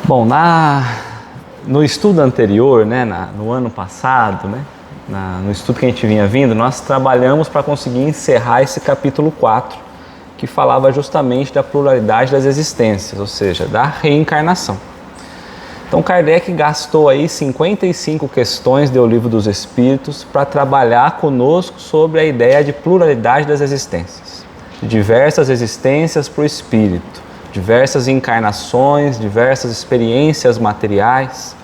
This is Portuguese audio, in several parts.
Bom, no estudo anterior, no ano passado, no estudo que a gente vinha vindo, nós trabalhamos para conseguir encerrar esse capítulo 4, que falava justamente da pluralidade das existências, ou seja, da reencarnação. Então Kardec gastou aí 55 questões do Livro dos Espíritos para trabalhar conosco sobre a ideia de pluralidade das existências, de diversas existências para o espírito, diversas encarnações, diversas experiências materiais,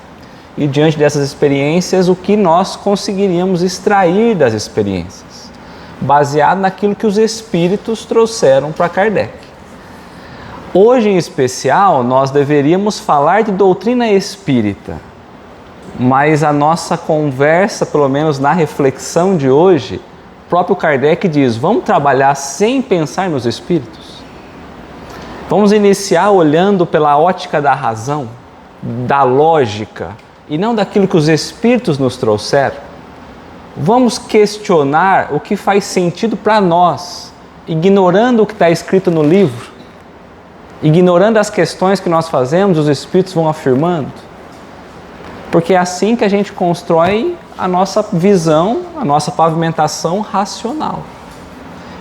e diante dessas experiências, o que nós conseguiríamos extrair das experiências, baseado naquilo que os espíritos trouxeram para Kardec. Hoje, em especial, nós deveríamos falar de doutrina espírita, mas a nossa conversa, pelo menos na reflexão de hoje, o próprio Kardec diz: vamos trabalhar sem pensar nos espíritos? Vamos iniciar olhando pela ótica da razão, da lógica, e não daquilo que os espíritos nos trouxeram? Vamos questionar o que faz sentido para nós, ignorando o que está escrito no livro, ignorando as questões que nós fazemos, os espíritos vão afirmando? Porque é assim que a gente constrói a nossa visão, a nossa pavimentação racional.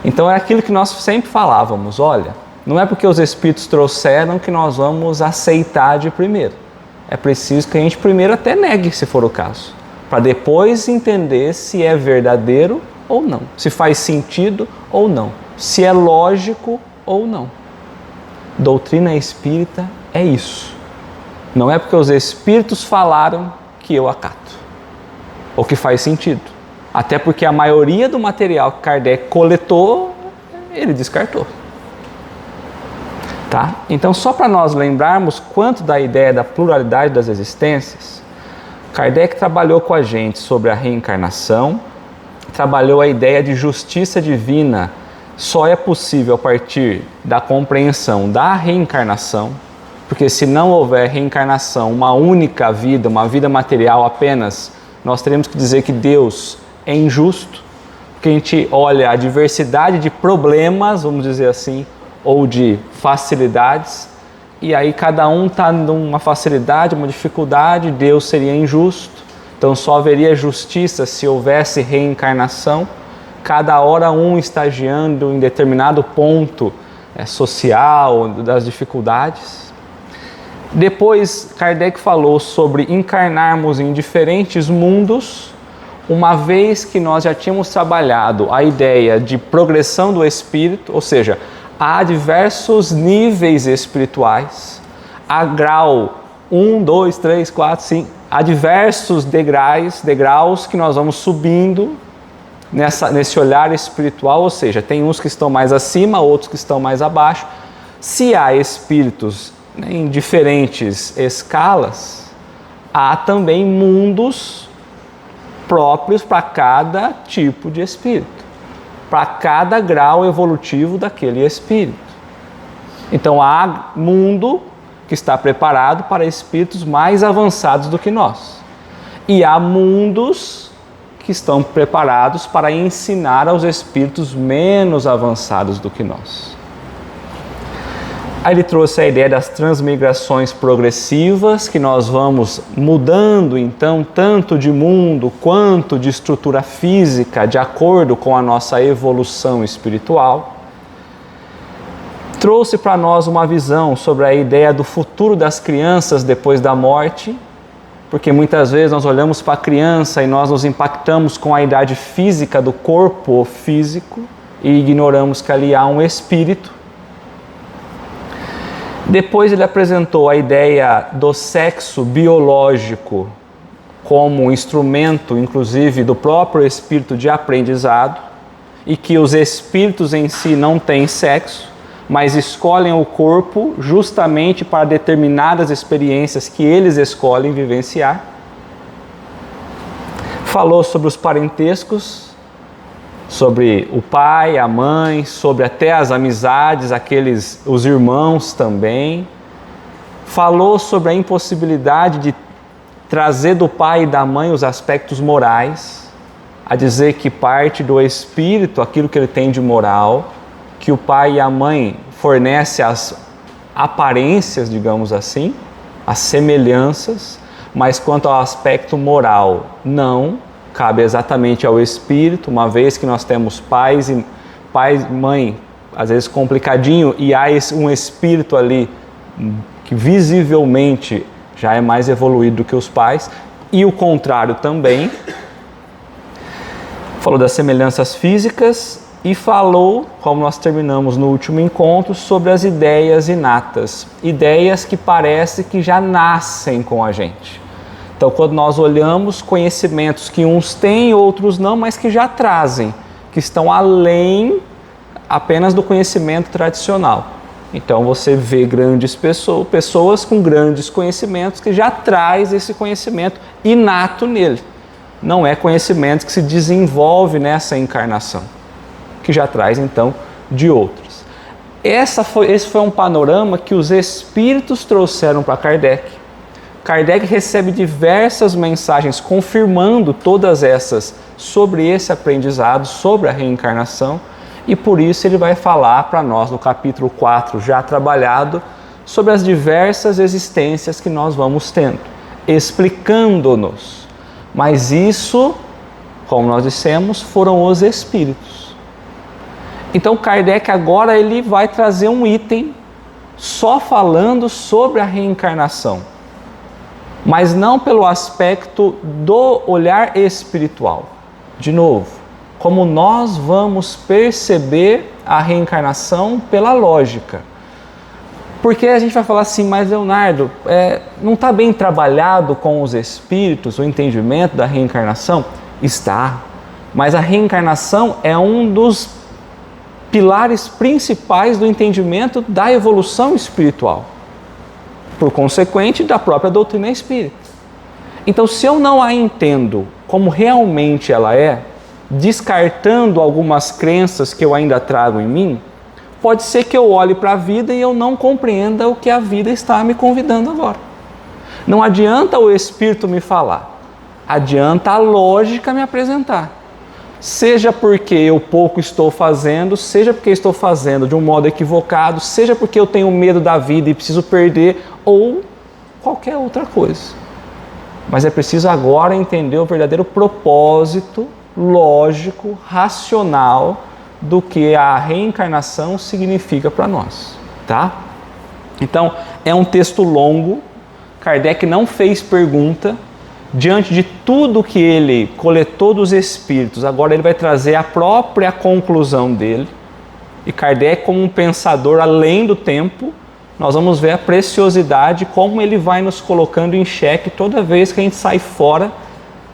Então é aquilo que nós sempre falávamos: olha, não é porque os espíritos trouxeram que nós vamos aceitar de primeiro. É preciso que a gente primeiro até negue, se for o caso, para depois entender se é verdadeiro ou não, se faz sentido ou não, se é lógico ou não. Doutrina espírita é isso. Não é porque os espíritos falaram que eu acato, ou que faz sentido. Até porque a maioria do material que Kardec coletou, ele descartou. Tá? Então, só para nós lembrarmos quanto da ideia da pluralidade das existências, Kardec trabalhou com a gente sobre a reencarnação, trabalhou a ideia de justiça divina. Só é possível a partir da compreensão da reencarnação, porque se não houver reencarnação, uma única vida, uma vida material apenas, nós teremos que dizer que Deus é injusto, porque a gente olha a diversidade de problemas, vamos dizer assim, ou de facilidades, e aí cada um está numa facilidade, uma dificuldade, Deus seria injusto, então só haveria justiça se houvesse reencarnação. Cada hora um estagiando em determinado ponto social, das dificuldades. Depois, Kardec falou sobre encarnarmos em diferentes mundos, uma vez que nós já tínhamos trabalhado a ideia de progressão do espírito, ou seja, há diversos níveis espirituais, há grau 1, 2, 3, 4, 5, há diversos degraus que nós vamos subindo nesse olhar espiritual, ou seja, tem uns que estão mais acima, outros que estão mais abaixo. Se há espíritos em diferentes escalas, há também mundos próprios para cada tipo de espírito, para cada grau evolutivo daquele espírito. Então há mundo que está preparado para espíritos mais avançados do que nós, e há mundos que estão preparados para ensinar aos espíritos menos avançados do que nós. Aí ele trouxe a ideia das transmigrações progressivas, que nós vamos mudando então tanto de mundo quanto de estrutura física de acordo com a nossa evolução espiritual. Trouxe para nós uma visão sobre a ideia do futuro das crianças depois da morte, porque muitas vezes nós olhamos para a criança e nós nos impactamos com a idade física do corpo físico e ignoramos que ali há um espírito. Depois ele apresentou a ideia do sexo biológico como instrumento, inclusive, do próprio espírito de aprendizado, e que os espíritos em si não têm sexo, mas escolhem o corpo justamente para determinadas experiências que eles escolhem vivenciar. Falou sobre os parentescos, sobre o pai, a mãe, sobre até as amizades, os irmãos também. Falou sobre a impossibilidade de trazer do pai e da mãe os aspectos morais, a dizer que parte do espírito aquilo que ele tem de moral, que o pai e a mãe fornecem as aparências, digamos assim, as semelhanças, mas quanto ao aspecto moral, não, cabe exatamente ao espírito, uma vez que nós temos pai e mãe, às vezes complicadinho, e há um espírito ali que visivelmente já é mais evoluído do que os pais, e o contrário também. Falou das semelhanças físicas e falou, como nós terminamos no último encontro, sobre as ideias inatas, ideias que parece que já nascem com a gente. Então, quando nós olhamos conhecimentos que uns têm, outros não, mas que já trazem, que estão além apenas do conhecimento tradicional. Então, você vê grandes pessoas com grandes conhecimentos que já traz esse conhecimento inato nele. Não é conhecimento que se desenvolve nessa encarnação, que já traz, então, de outros. Esse foi um panorama que os espíritos trouxeram para Kardec. Kardec recebe diversas mensagens confirmando todas essas sobre esse aprendizado, sobre a reencarnação, e por isso ele vai falar para nós no capítulo 4, já trabalhado, sobre as diversas existências que nós vamos tendo, explicando-nos. Mas isso, como nós dissemos, foram os espíritos. Então Kardec agora ele vai trazer um item só falando sobre a reencarnação, mas não pelo aspecto do olhar espiritual. De novo, como nós vamos perceber a reencarnação pela lógica. Porque a gente vai falar assim, mas Leonardo, não está bem trabalhado com os espíritos o entendimento da reencarnação? Está, mas a reencarnação é um dos pilares principais do entendimento da evolução espiritual, por consequente da própria doutrina espírita. Então, se eu não a entendo como realmente ela é, descartando algumas crenças que eu ainda trago em mim, pode ser que eu olhe para a vida e eu não compreenda o que a vida está me convidando agora. Não adianta o Espírito me falar, adianta a lógica me apresentar. Seja porque eu pouco estou fazendo, seja porque estou fazendo de um modo equivocado, seja porque eu tenho medo da vida e preciso perder, ou qualquer outra coisa. Mas é preciso agora entender o verdadeiro propósito lógico, racional, do que a reencarnação significa para nós, tá? Então, é um texto longo, Kardec não fez pergunta, diante de tudo que ele coletou dos espíritos, agora ele vai trazer a própria conclusão dele, e Kardec, como um pensador além do tempo, nós vamos ver a preciosidade, como ele vai nos colocando em xeque toda vez que a gente sai fora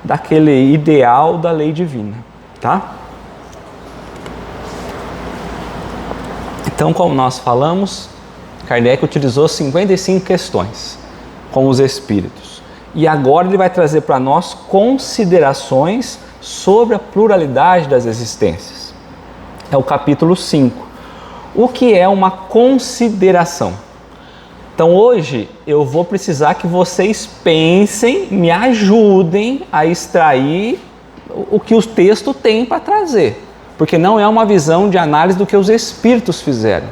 daquele ideal da lei divina, tá? Então, como nós falamos, Kardec utilizou 55 questões com os espíritos. E agora ele vai trazer para nós considerações sobre a pluralidade das existências. É o capítulo 5. O que é uma consideração? Então hoje eu vou precisar que vocês pensem, me ajudem a extrair o que o texto tem para trazer. Porque não é uma visão de análise do que os espíritos fizeram.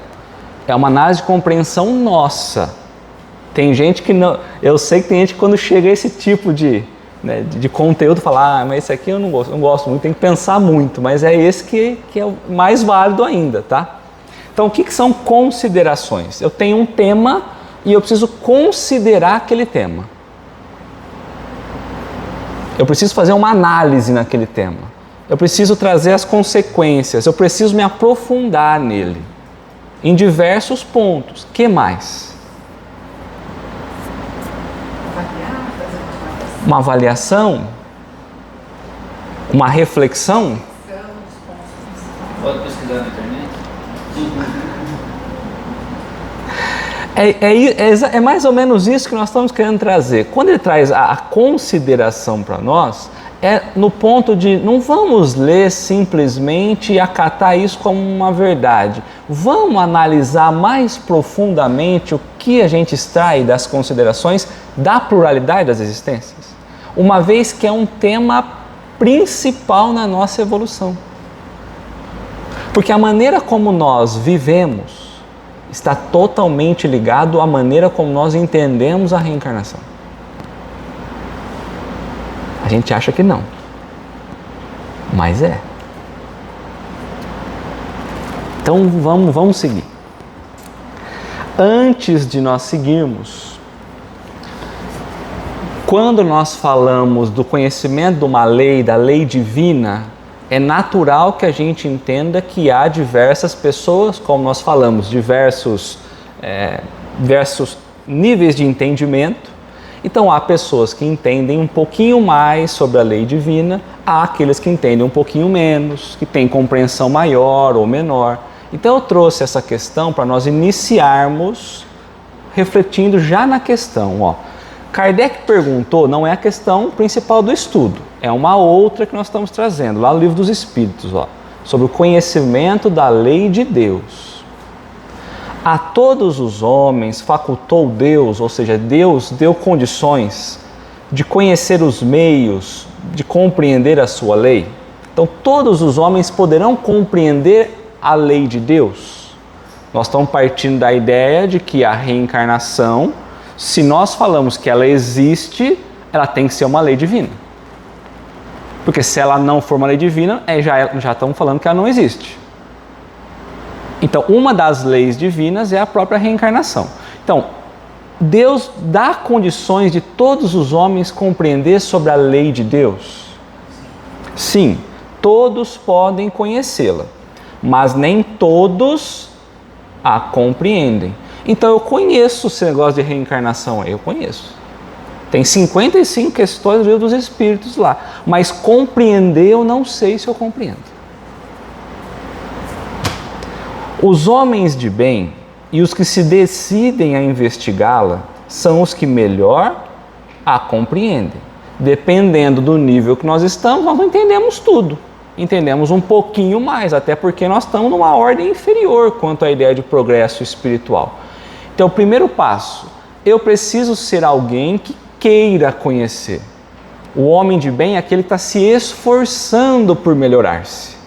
É uma análise de compreensão nossa. Tem gente que não... Eu sei que tem gente que quando chega a esse tipo de conteúdo fala, mas esse aqui eu não gosto muito, tem que pensar muito. Mas é esse que é o mais válido ainda, tá? Então o que são considerações? Eu tenho um tema e eu preciso considerar aquele tema. Eu preciso fazer uma análise naquele tema. Eu preciso trazer as consequências, eu preciso me aprofundar nele, em diversos pontos. Que mais? Uma avaliação? Uma reflexão? Pode pesquisar na internet? É mais ou menos isso que nós estamos querendo trazer. Quando ele traz a consideração para nós, é no ponto de não vamos ler simplesmente e acatar isso como uma verdade. Vamos analisar mais profundamente o que a gente extrai das considerações da pluralidade das existências, uma vez que é um tema principal na nossa evolução. Porque a maneira como nós vivemos está totalmente ligado à maneira como nós entendemos a reencarnação. A gente acha que não, mas é. Então vamos seguir. Antes de nós seguirmos, quando nós falamos do conhecimento de uma lei, da lei divina, é natural que a gente entenda que há diversas pessoas, como nós falamos, diversos níveis de entendimento. Então há pessoas que entendem um pouquinho mais sobre a lei divina, há aqueles que entendem um pouquinho menos, que têm compreensão maior ou menor. Então eu trouxe essa questão para nós iniciarmos refletindo já na questão. Kardec perguntou, não é a questão principal do estudo, é uma outra que nós estamos trazendo, lá no Livro dos Espíritos, sobre o conhecimento da lei de Deus. A todos os homens facultou Deus, ou seja, Deus deu condições de conhecer os meios, de compreender a sua lei. Então todos os homens poderão compreender a lei de Deus. Nós estamos partindo da ideia de que a reencarnação, se nós falamos que ela existe, ela tem que ser uma lei divina. Porque se ela não for uma lei divina, já estamos falando que ela não existe. Então, uma das leis divinas é a própria reencarnação. Então, Deus dá condições de todos os homens compreender sobre a lei de Deus? Sim, todos podem conhecê-la, mas nem todos a compreendem. Então eu conheço esse negócio de reencarnação aí, eu conheço. Tem 55 questões do Livro dos Espíritos lá, mas compreender eu não sei se eu compreendo. Os homens de bem e os que se decidem a investigá-la são os que melhor a compreendem. Dependendo do nível que nós estamos, nós não entendemos tudo. Entendemos um pouquinho mais, até porque nós estamos numa ordem inferior quanto à ideia de progresso espiritual. Então, o primeiro passo, eu preciso ser alguém que queira conhecer. O homem de bem é aquele que está se esforçando por melhorar-se.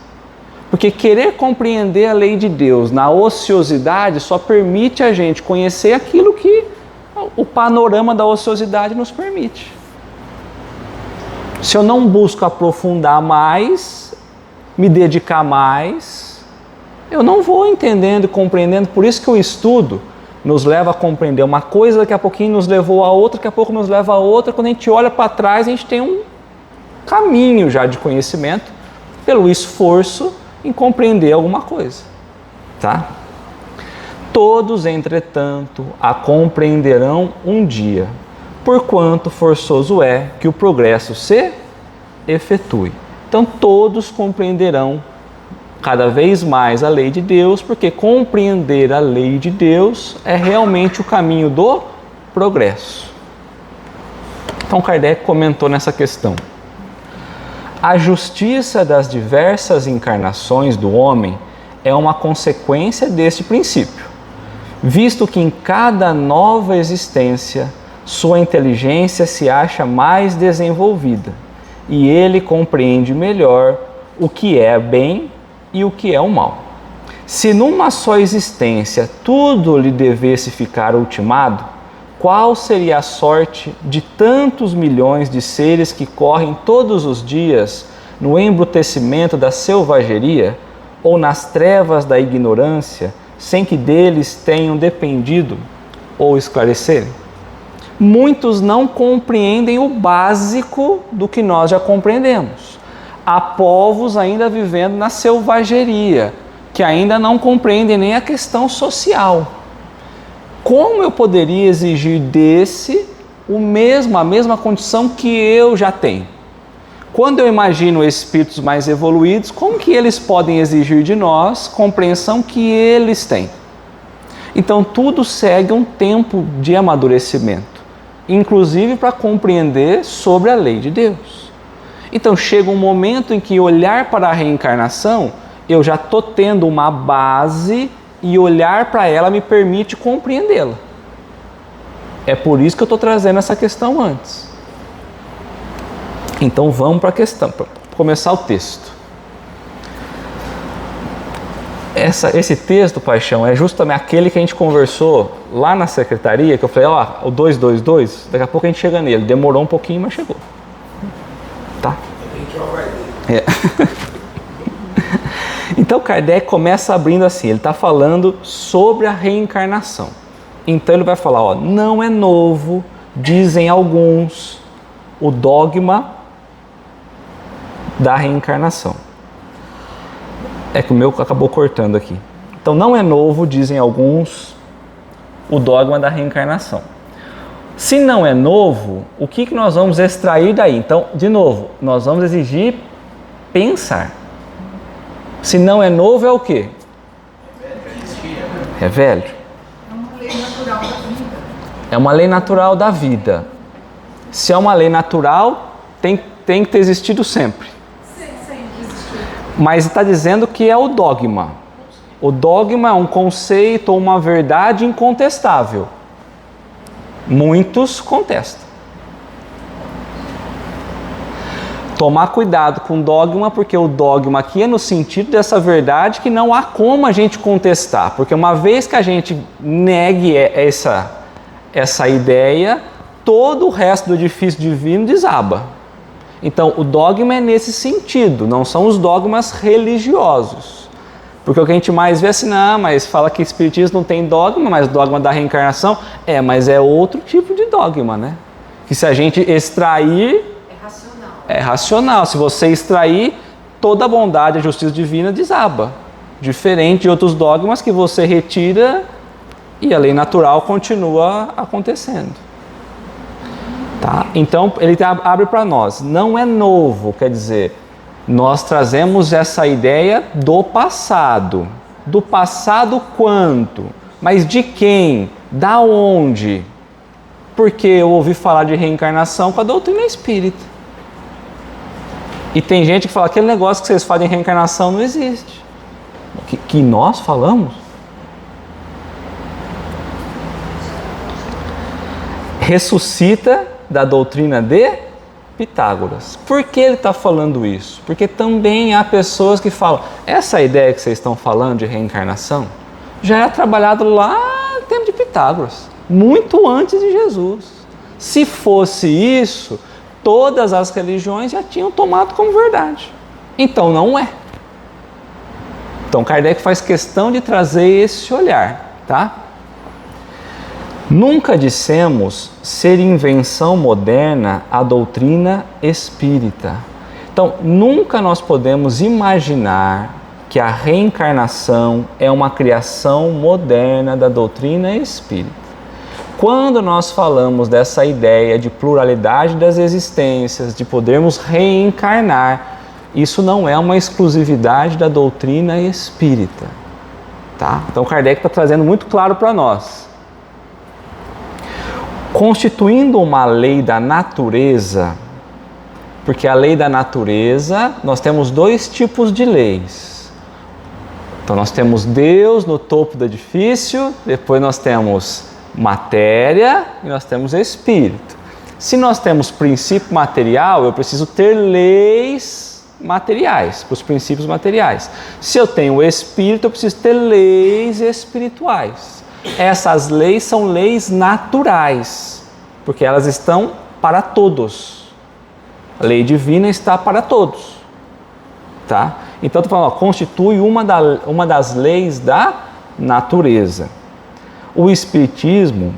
Porque querer compreender a lei de Deus na ociosidade só permite a gente conhecer aquilo que o panorama da ociosidade nos permite. Se eu não busco aprofundar mais, me dedicar mais, eu não vou entendendo e compreendendo. Por isso que o estudo nos leva a compreender uma coisa, daqui a pouquinho nos levou a outra, daqui a pouco nos leva a outra. Quando a gente olha para trás, a gente tem um caminho já de conhecimento pelo esforço em compreender alguma coisa, tá? Todos, entretanto, a compreenderão um dia, porquanto forçoso é que o progresso se efetue. Então todos compreenderão cada vez mais a lei de Deus, porque compreender a lei de Deus é realmente o caminho do progresso. Então Kardec comentou nessa questão. A justiça das diversas encarnações do homem é uma consequência deste princípio, visto que em cada nova existência sua inteligência se acha mais desenvolvida e ele compreende melhor o que é bem e o que é o mal. Se numa só existência tudo lhe devesse ficar ultimado, qual seria a sorte de tantos milhões de seres que correm todos os dias no embrutecimento da selvageria ou nas trevas da ignorância, sem que deles tenham dependido ou esclarecerem? Muitos não compreendem o básico do que nós já compreendemos. Há povos ainda vivendo na selvageria, que ainda não compreendem nem a questão social. Como eu poderia exigir desse a mesma condição que eu já tenho? Quando eu imagino espíritos mais evoluídos, como que eles podem exigir de nós compreensão que eles têm? Então tudo segue um tempo de amadurecimento, inclusive para compreender sobre a lei de Deus. Então chega um momento em que olhar para a reencarnação, eu já estou tendo uma base e olhar para ela me permite compreendê-la. É por isso que eu estou trazendo essa questão antes. Então vamos para a questão, para começar o texto. Esse texto, Paixão, é justamente aquele que a gente conversou lá na secretaria, que eu falei, ó, o 222, daqui a pouco a gente chega nele. Demorou um pouquinho, mas chegou. Tá? É. Então Kardec começa abrindo assim, ele está falando sobre a reencarnação. Então ele vai falar, ó, não é novo, dizem alguns, o dogma da reencarnação. É que o meu acabou cortando aqui. Então não é novo, dizem alguns, o dogma da reencarnação. Se não é novo, o que nós vamos extrair daí? Então, de novo, nós vamos exigir pensar. Se não é novo, é o quê? É velho. É uma lei natural da vida. É uma lei natural da vida. Se é uma lei natural, tem que ter existido sempre. Sempre existiu. Mas está dizendo que é o dogma. O dogma é um conceito ou uma verdade incontestável. Muitos contestam. Tomar cuidado com o dogma, porque o dogma aqui é no sentido dessa verdade que não há como a gente contestar. Porque uma vez que a gente negue essa ideia, todo o resto do edifício divino desaba. Então, o dogma é nesse sentido, não são os dogmas religiosos. Porque o que a gente mais vê é assim, não, mas fala que espiritismo não tem dogma, mas dogma da reencarnação, mas é outro tipo de dogma, né? Que se a gente extrair, é racional. Se você extrair, toda a bondade e a justiça divina desaba. Diferente de outros dogmas que você retira e a lei natural continua acontecendo. Tá? Então, ele abre para nós. Não é novo, quer dizer, nós trazemos essa ideia do passado. Do passado quanto? Mas de quem? Da onde? Porque eu ouvi falar de reencarnação com a doutrina espírita. E tem gente que fala, aquele negócio que vocês falam de reencarnação não existe. Que nós falamos? Ressuscita da doutrina de Pitágoras. Por que ele está falando isso? Porque também há pessoas que falam, essa ideia que vocês estão falando de reencarnação já era trabalhada lá no tempo de Pitágoras, muito antes de Jesus. Se fosse isso, todas as religiões já tinham tomado como verdade. Então não é. Então Kardec faz questão de trazer esse olhar, tá? Nunca dissemos ser invenção moderna a doutrina espírita. Então, nunca nós podemos imaginar que a reencarnação é uma criação moderna da doutrina espírita. Quando nós falamos dessa ideia de pluralidade das existências, de podermos reencarnar, isso não é uma exclusividade da doutrina espírita. Tá? Então, Kardec está trazendo muito claro para nós. Constituindo uma lei da natureza, porque a lei da natureza, nós temos dois tipos de leis. Então nós temos Deus no topo do edifício, depois nós temos matéria e nós temos espírito. Se nós temos princípio material, eu preciso ter leis materiais, para os princípios materiais. Se eu tenho espírito, eu preciso ter leis espirituais. Essas leis são leis naturais, porque elas estão para todos. A lei divina está para todos. Tá? Então, estou falando, constitui uma das leis da natureza. O Espiritismo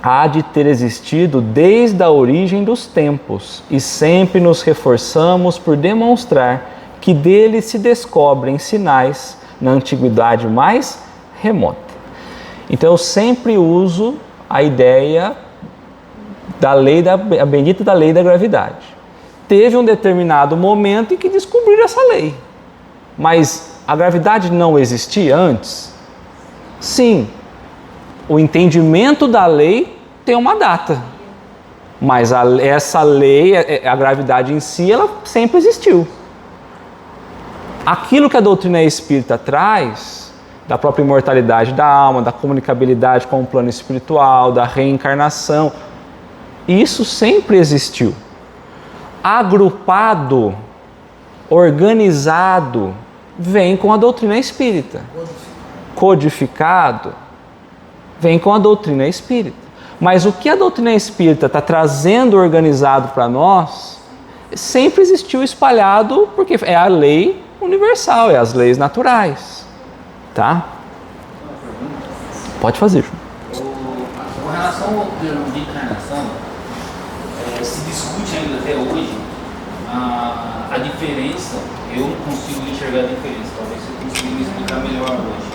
há de ter existido desde a origem dos tempos e sempre nos reforçamos por demonstrar que dele se descobrem sinais na antiguidade mais remota. Então eu sempre uso a ideia da lei a bendita da lei da gravidade. Teve um determinado momento em que descobriram essa lei. Mas a gravidade não existia antes? Sim. O entendimento da lei tem uma data. Mas essa lei, a gravidade em si, ela sempre existiu. Aquilo que a doutrina espírita traz, da própria imortalidade da alma, da comunicabilidade com o plano espiritual, da reencarnação, isso sempre existiu. Agrupado, organizado, vem com a doutrina espírita. Quando codificado vem com a doutrina espírita. Mas o que a doutrina espírita está trazendo organizado para nós sempre existiu espalhado, porque é a lei universal, é as leis naturais. Tá? Pode fazer, João. Com relação ao termo de encarnação, se discute ainda até hoje a diferença. Eu não consigo enxergar a diferença, talvez você consiga me explicar melhor hoje.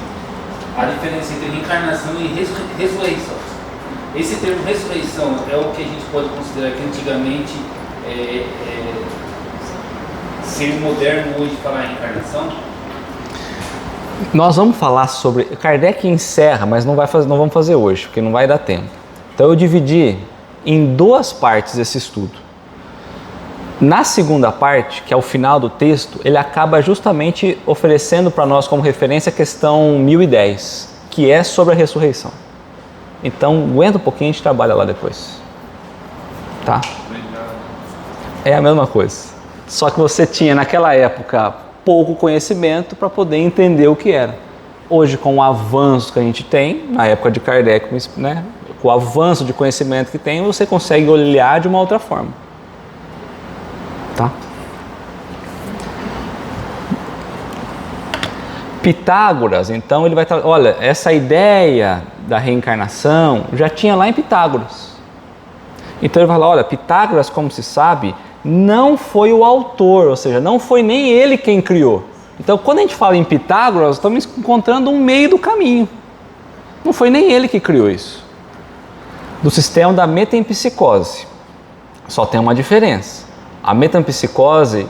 A diferença entre reencarnação e ressurreição. Esse termo ressurreição é o que a gente pode considerar que antigamente ser moderno hoje falar reencarnação? Nós vamos falar sobre... Kardec encerra, mas não vamos fazer hoje, porque não vai dar tempo. Então eu dividi em duas partes esse estudo. Na segunda parte, que é o final do texto, ele acaba justamente oferecendo para nós como referência a questão 1010, que é sobre a ressurreição. Então, aguenta um pouquinho, a gente trabalha lá depois. Tá? É a mesma coisa. Só que você tinha, naquela época, pouco conhecimento para poder entender o que era. Hoje, com o avanço que a gente tem, na época de Kardec, né, com o avanço de conhecimento que tem, você consegue olhar de uma outra forma. Tá? Pitágoras, então, ele vai trazer, olha, essa ideia da reencarnação já tinha lá em Pitágoras. Então ele vai falar, olha, Pitágoras, como se sabe, não foi o autor, ou seja, não foi nem ele quem criou. Então, quando a gente fala em Pitágoras, estamos encontrando um meio do caminho. Não foi nem ele que criou isso. Do sistema da metempsicose. Só tem uma diferença. A metempsicose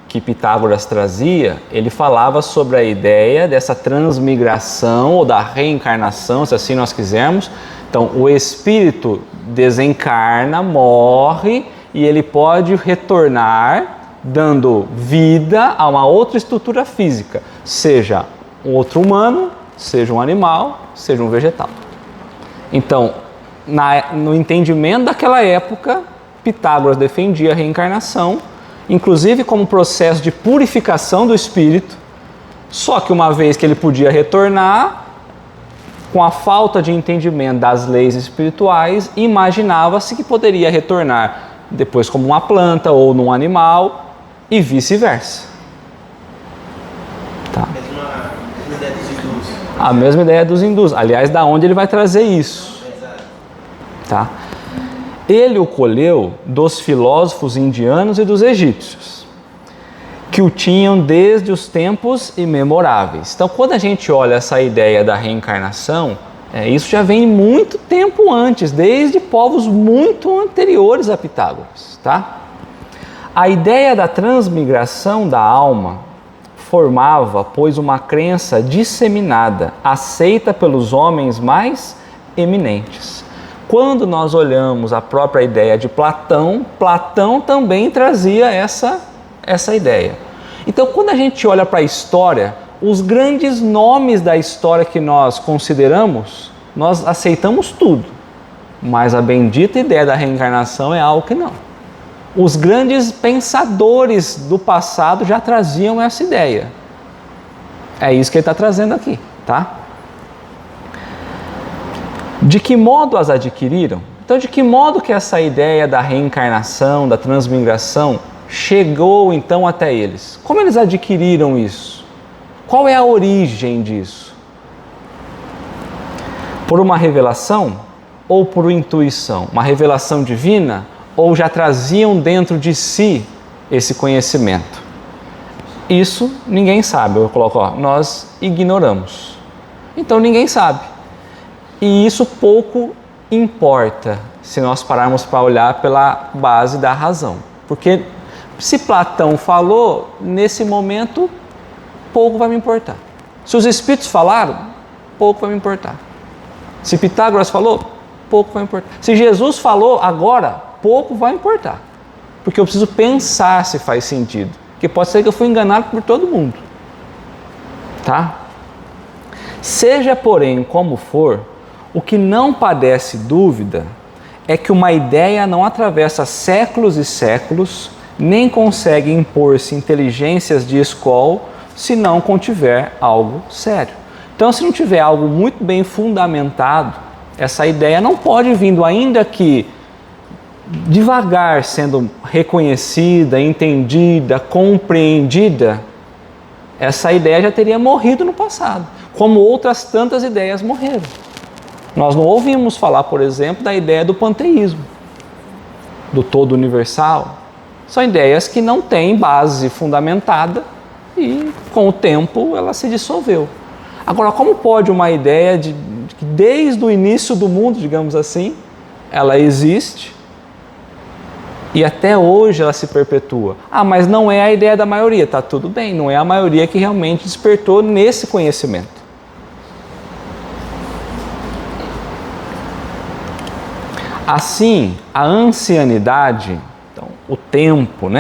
que Pitágoras trazia, ele falava sobre a ideia dessa transmigração ou da reencarnação, se assim nós quisermos. Então, o espírito desencarna, morre e ele pode retornar dando vida a uma outra estrutura física, seja um outro humano, seja um animal, seja um vegetal. Então, no entendimento daquela época, Pitágoras defendia a reencarnação, inclusive como processo de purificação do espírito, só que uma vez que ele podia retornar, com a falta de entendimento das leis espirituais, imaginava-se que poderia retornar depois como uma planta ou num animal e vice-versa. Tá. A mesma ideia dos hindus. A mesma ideia dos hindus. Aliás, da onde ele vai trazer isso? Tá. Ele o colheu dos filósofos indianos e dos egípcios, que o tinham desde os tempos imemoráveis. Então, quando a gente olha essa ideia da reencarnação, isso já vem muito tempo antes, desde povos muito anteriores a Pitágoras. Tá? A ideia da transmigração da alma formava, pois, uma crença disseminada, aceita pelos homens mais eminentes. Quando nós olhamos a própria ideia de Platão, Platão também trazia essa ideia. Então, quando a gente olha para a história, os grandes nomes da história que nós consideramos, nós aceitamos tudo. Mas a bendita ideia da reencarnação é algo que não. Os grandes pensadores do passado já traziam essa ideia. É isso que ele está trazendo aqui, tá? De que modo as adquiriram? Então, de que modo que essa ideia da reencarnação, da transmigração, chegou então até eles? Como eles adquiriram isso? Qual é a origem disso? Por uma revelação ou por intuição? Uma revelação divina ou já traziam dentro de si esse conhecimento? Isso ninguém sabe. Eu coloco, nós ignoramos. Então ninguém sabe. E isso pouco importa se nós pararmos para olhar pela base da razão. Porque se Platão falou, nesse momento, pouco vai me importar. Se os espíritos falaram, pouco vai me importar. Se Pitágoras falou, pouco vai importar. Se Jesus falou agora, pouco vai importar. Porque eu preciso pensar se faz sentido. Porque pode ser que eu fui enganado por todo mundo. Tá? Seja, porém, como for, o que não padece dúvida é que uma ideia não atravessa séculos e séculos, nem consegue impor-se inteligências de escola se não contiver algo sério. Então, se não tiver algo muito bem fundamentado, essa ideia não pode vir, ainda que devagar sendo reconhecida, entendida, compreendida, essa ideia já teria morrido no passado, como outras tantas ideias morreram. Nós não ouvimos falar, por exemplo, da ideia do panteísmo, do todo universal. São ideias que não têm base fundamentada e, com o tempo, ela se dissolveu. Agora, como pode uma ideia de que desde o início do mundo, digamos assim, ela existe e até hoje ela se perpetua? Ah, mas não é a ideia da maioria. Tá tudo bem, não é a maioria que realmente despertou nesse conhecimento. Assim, a ancianidade, então, o tempo,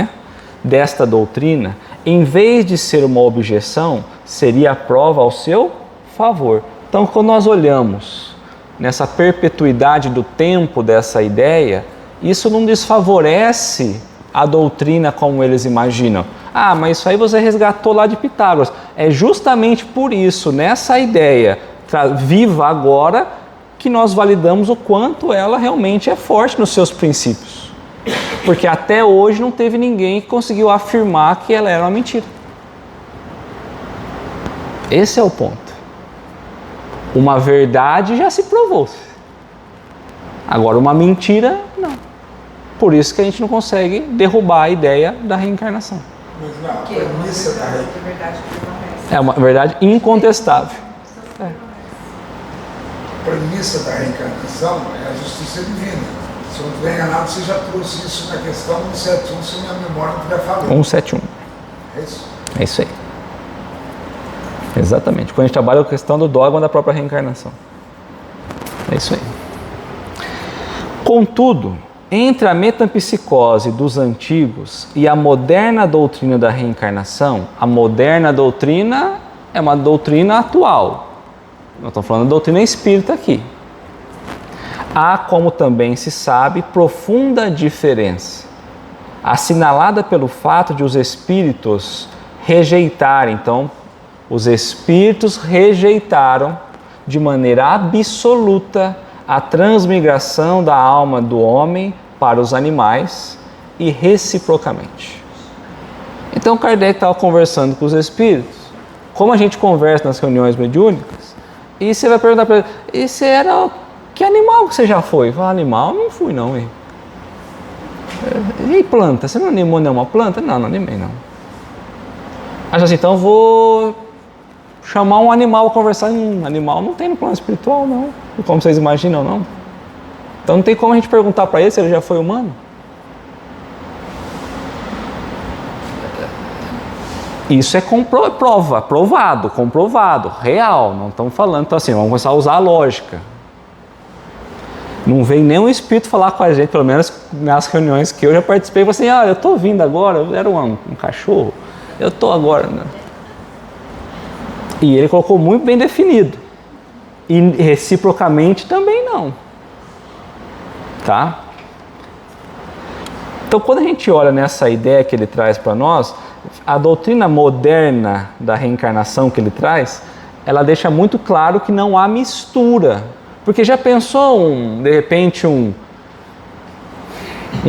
desta doutrina, em vez de ser uma objeção, seria a prova ao seu favor. Então, quando nós olhamos nessa perpetuidade do tempo dessa ideia, isso não desfavorece a doutrina como eles imaginam. Ah, mas isso aí você resgatou lá de Pitágoras. É justamente por isso, nessa ideia viva agora, que nós validamos o quanto ela realmente é forte nos seus princípios. Porque até hoje não teve ninguém que conseguiu afirmar que ela era uma mentira. Esse é o ponto. Uma verdade já se provou. Agora, uma mentira, não. Por isso que a gente não consegue derrubar a ideia da reencarnação. Mas não, a premissa da reencarnação é uma verdade incontestável. A premissa da reencarnação é a justiça divina. Se eu não estiver enganado, você já trouxe isso na questão 171, se minha memória não estiver falando. 171. É isso? É isso aí. Exatamente. Quando a gente trabalha com a questão do dogma da própria reencarnação. É isso aí. Contudo, entre a metempsicose dos antigos e a moderna doutrina da reencarnação, a moderna doutrina é uma doutrina atual. Nós estamos falando da doutrina espírita aqui. Há, como também se sabe, profunda diferença, assinalada pelo fato de os espíritos rejeitarem. Então, os espíritos rejeitaram de maneira absoluta a transmigração da alma do homem para os animais e reciprocamente. Então, Kardec estava conversando com os espíritos, como a gente conversa nas reuniões mediúnicas, e você vai perguntar para ele, e você era, que animal que você já foi? Fala, animal? Não fui não. E planta? Você não animou nenhuma planta? Não, não animei não. Aí assim, então vou chamar um animal a conversar. Animal não tem no plano espiritual não, como vocês imaginam não. Então não tem como a gente perguntar para ele se ele já foi humano. Isso é comprovado, real. Não estamos falando, então assim, vamos começar a usar a lógica. Não vem nenhum espírito falar com a gente, pelo menos nas reuniões que eu já participei, assim, eu estou vindo agora, eu era um cachorro, eu estou agora. Né? E ele colocou muito bem definido. E reciprocamente também não. Tá? Então, quando a gente olha nessa ideia que ele traz para nós, a doutrina moderna da reencarnação que ele traz, ela deixa muito claro que não há mistura. Porque já pensou, de repente, um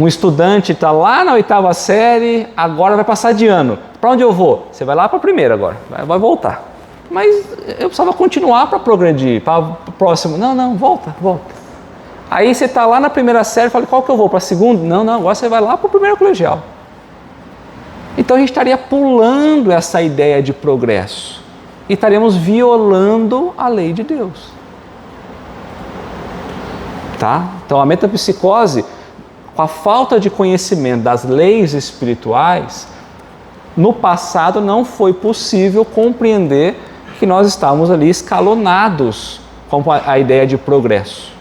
estudante está lá na 8ª série, agora vai passar de ano. Para onde eu vou? Você vai lá para a primeira agora, vai voltar. Mas eu precisava continuar para progredir, para o próximo. Não, volta. Aí você está lá na 1ª série, fala, qual que eu vou? Para a 2ª? Não, agora você vai lá para o 1º colegial. Então a gente estaria pulando essa ideia de progresso e estaríamos violando a lei de Deus. Tá? Então a metempsicose, com a falta de conhecimento das leis espirituais, no passado não foi possível compreender que nós estávamos ali escalonados com a ideia de progresso.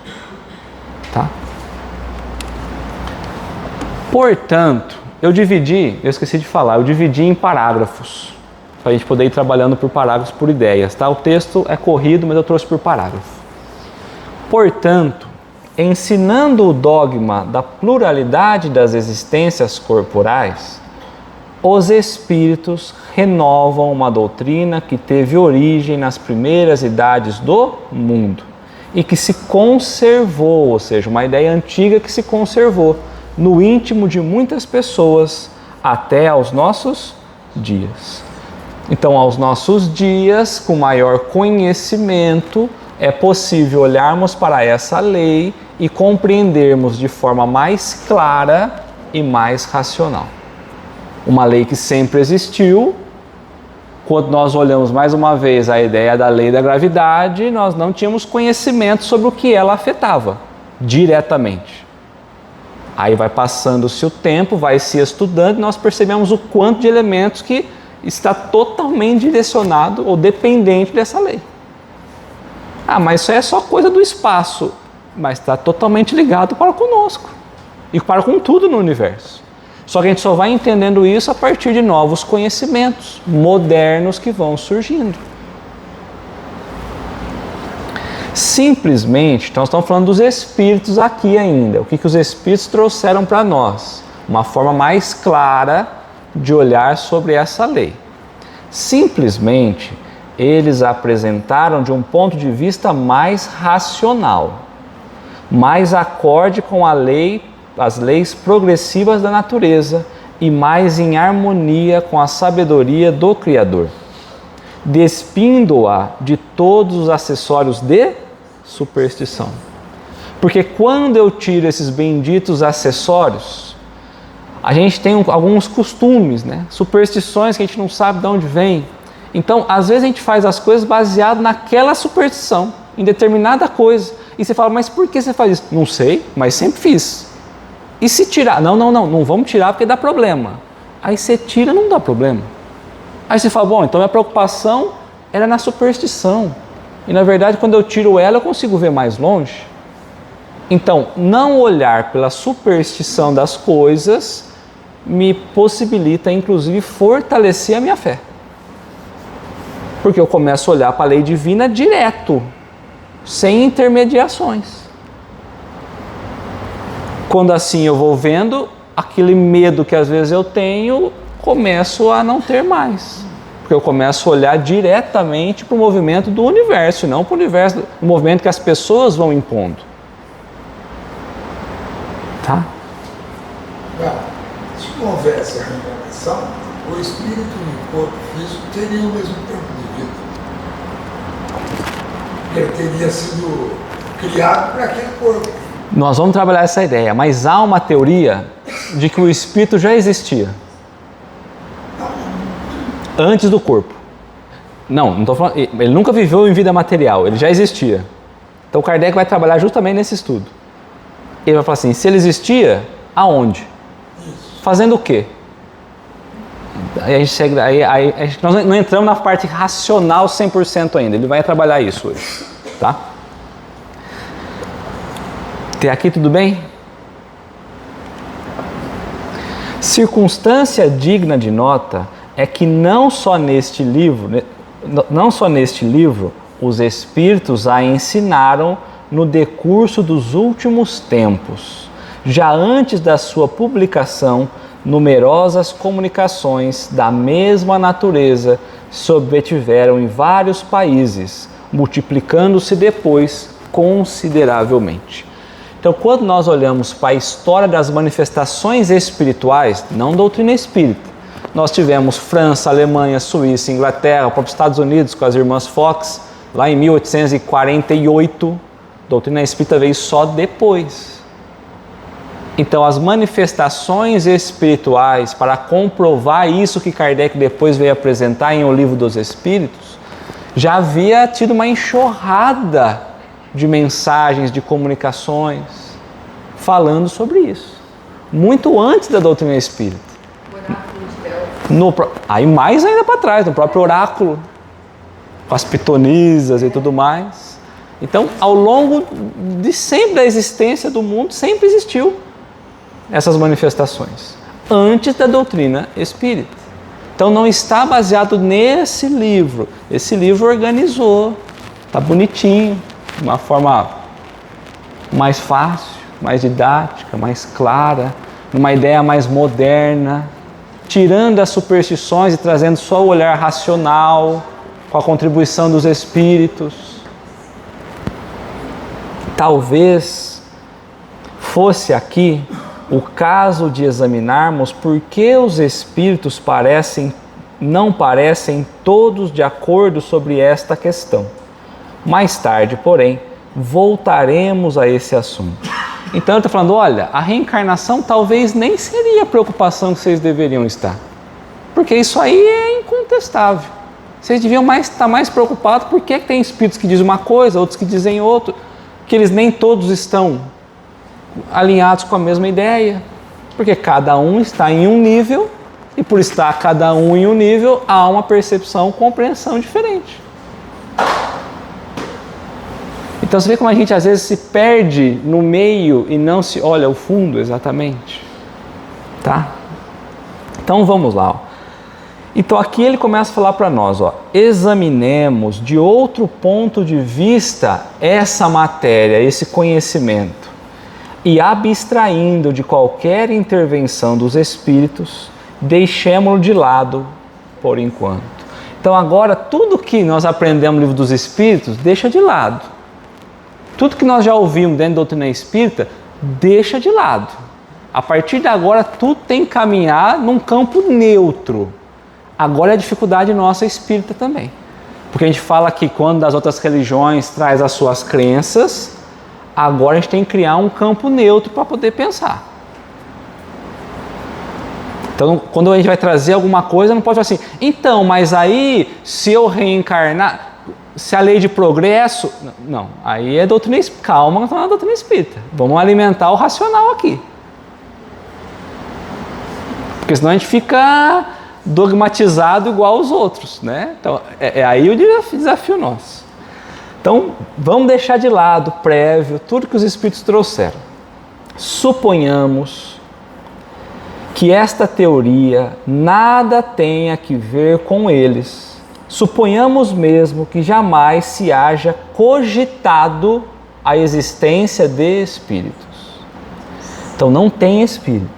Tá? Portanto, eu esqueci de falar, eu dividi em parágrafos, para a gente poder ir trabalhando por parágrafos, por ideias. Tá? O texto é corrido, mas eu trouxe por parágrafo. Portanto, ensinando o dogma da pluralidade das existências corporais, os espíritos renovam uma doutrina que teve origem nas primeiras idades do mundo e que se conservou, ou seja, uma ideia antiga que se conservou no íntimo de muitas pessoas até aos nossos dias. Então, aos nossos dias, com maior conhecimento, é possível olharmos para essa lei e compreendermos de forma mais clara e mais racional. Uma lei que sempre existiu. Quando nós olhamos mais uma vez a ideia da lei da gravidade, nós não tínhamos conhecimento sobre o que ela afetava diretamente. Aí vai passando-se o tempo, vai se estudando e nós percebemos o quanto de elementos que está totalmente direcionado ou dependente dessa lei. Ah, mas isso é só coisa do espaço, mas está totalmente ligado para conosco e para com tudo no universo. Só que a gente só vai entendendo isso a partir de novos conhecimentos modernos que vão surgindo. Simplesmente, então estamos falando dos espíritos aqui ainda. O que os espíritos trouxeram para nós? Uma forma mais clara de olhar sobre essa lei. Simplesmente, eles apresentaram de um ponto de vista mais racional, mais acorde com a lei, as leis progressivas da natureza e mais em harmonia com a sabedoria do Criador, despindo-a de todos os acessórios de superstição. Porque quando eu tiro esses benditos acessórios, a gente tem alguns costumes, né? Superstições que a gente não sabe de onde vem. Então, às vezes a gente faz as coisas baseado naquela superstição, em determinada coisa. E você fala, mas por que você faz isso? Não sei, mas sempre fiz. E se tirar? Não vamos tirar porque dá problema. Aí você tira, não dá problema. Aí você fala, bom, então minha preocupação era na superstição. E na verdade, quando eu tiro ela, eu consigo ver mais longe. Então, não olhar pela superstição das coisas me possibilita, inclusive, fortalecer a minha fé. Porque eu começo a olhar para a lei divina direto, sem intermediações. Quando assim eu vou vendo, aquele medo que às vezes eu tenho, começo a não ter mais. Porque eu começo a olhar diretamente para o movimento do universo, e não para o universo, o movimento que as pessoas vão impondo. Tá? Se não houvesse a reencarnação, o espírito e o corpo físico teriam o mesmo tempo de vida. Ele teria sido criado para aquele corpo. Nós vamos trabalhar essa ideia, mas há uma teoria de que o espírito já existia antes do corpo. Não estou falando, ele nunca viveu em vida material, ele já existia. Então Kardec vai trabalhar justamente nesse estudo. Ele vai falar assim, se ele existia, aonde? Fazendo o quê? Aí a gente segue, nós não entramos na parte racional 100% ainda, ele vai trabalhar isso hoje, tá? Até aqui tudo bem? Circunstância digna de nota é que não só neste livro, os espíritos a ensinaram no decurso dos últimos tempos. Já antes da sua publicação, numerosas comunicações da mesma natureza se obtiveram em vários países, multiplicando-se depois consideravelmente. Então, quando nós olhamos para a história das manifestações espirituais, não doutrina espírita, nós tivemos França, Alemanha, Suíça, Inglaterra, o próprio Estados Unidos com as irmãs Fox, lá em 1848, a doutrina espírita veio só depois. Então, as manifestações espirituais, para comprovar isso que Kardec depois veio apresentar em O Livro dos Espíritos, já havia tido uma enxurrada de mensagens, de comunicações, falando sobre isso. Muito antes da doutrina espírita. Aí mais ainda para trás, no próprio oráculo, com as pitonisas e tudo mais. Então, ao longo de sempre da existência do mundo, sempre existiu essas manifestações, antes da doutrina espírita. Então não está baseado nesse livro. Esse livro organizou, está bonitinho, de uma forma mais fácil, mais didática, mais clara, numa ideia mais moderna, tirando as superstições e trazendo só o olhar racional, com a contribuição dos espíritos. Talvez fosse aqui o caso de examinarmos por que os espíritos não parecem todos de acordo sobre esta questão. Mais tarde, porém, voltaremos a esse assunto. Então ele está falando, olha, a reencarnação talvez nem seria a preocupação que vocês deveriam estar. Porque isso aí é incontestável. Vocês deviam estar mais preocupados porque tem espíritos que dizem uma coisa, outros que dizem outra, que eles nem todos estão alinhados com a mesma ideia. Porque cada um está em um nível, e por estar cada um em um nível, há uma percepção, compreensão diferente. Então você vê como a gente às vezes se perde no meio e não se olha o fundo exatamente. Tá? Então vamos lá. Ó. Então aqui ele começa a falar para nós, ó, examinemos de outro ponto de vista essa matéria, esse conhecimento, e abstraindo de qualquer intervenção dos espíritos, deixemo-lo de lado por enquanto. Então agora tudo que nós aprendemos no livro dos espíritos, deixa de lado. Tudo que nós já ouvimos dentro da doutrina espírita, deixa de lado. A partir de agora tudo tem que caminhar num campo neutro. Agora é a dificuldade nossa espírita também. Porque a gente fala que quando das outras religiões traz as suas crenças, agora a gente tem que criar um campo neutro para poder pensar. Então, quando a gente vai trazer alguma coisa, não pode falar assim, então, mas aí, se eu reencarnar, se a lei de progresso... Não, aí é doutrina espírita. Calma, não está na doutrina espírita. Vamos alimentar o racional aqui. Porque senão a gente fica dogmatizado igual aos outros, né? Então, é aí o desafio nosso. Então, vamos deixar de lado, prévio, tudo que os espíritos trouxeram. Suponhamos que esta teoria nada tenha que ver com eles. Suponhamos mesmo que jamais se haja cogitado a existência de espíritos. Então, não tem espírito.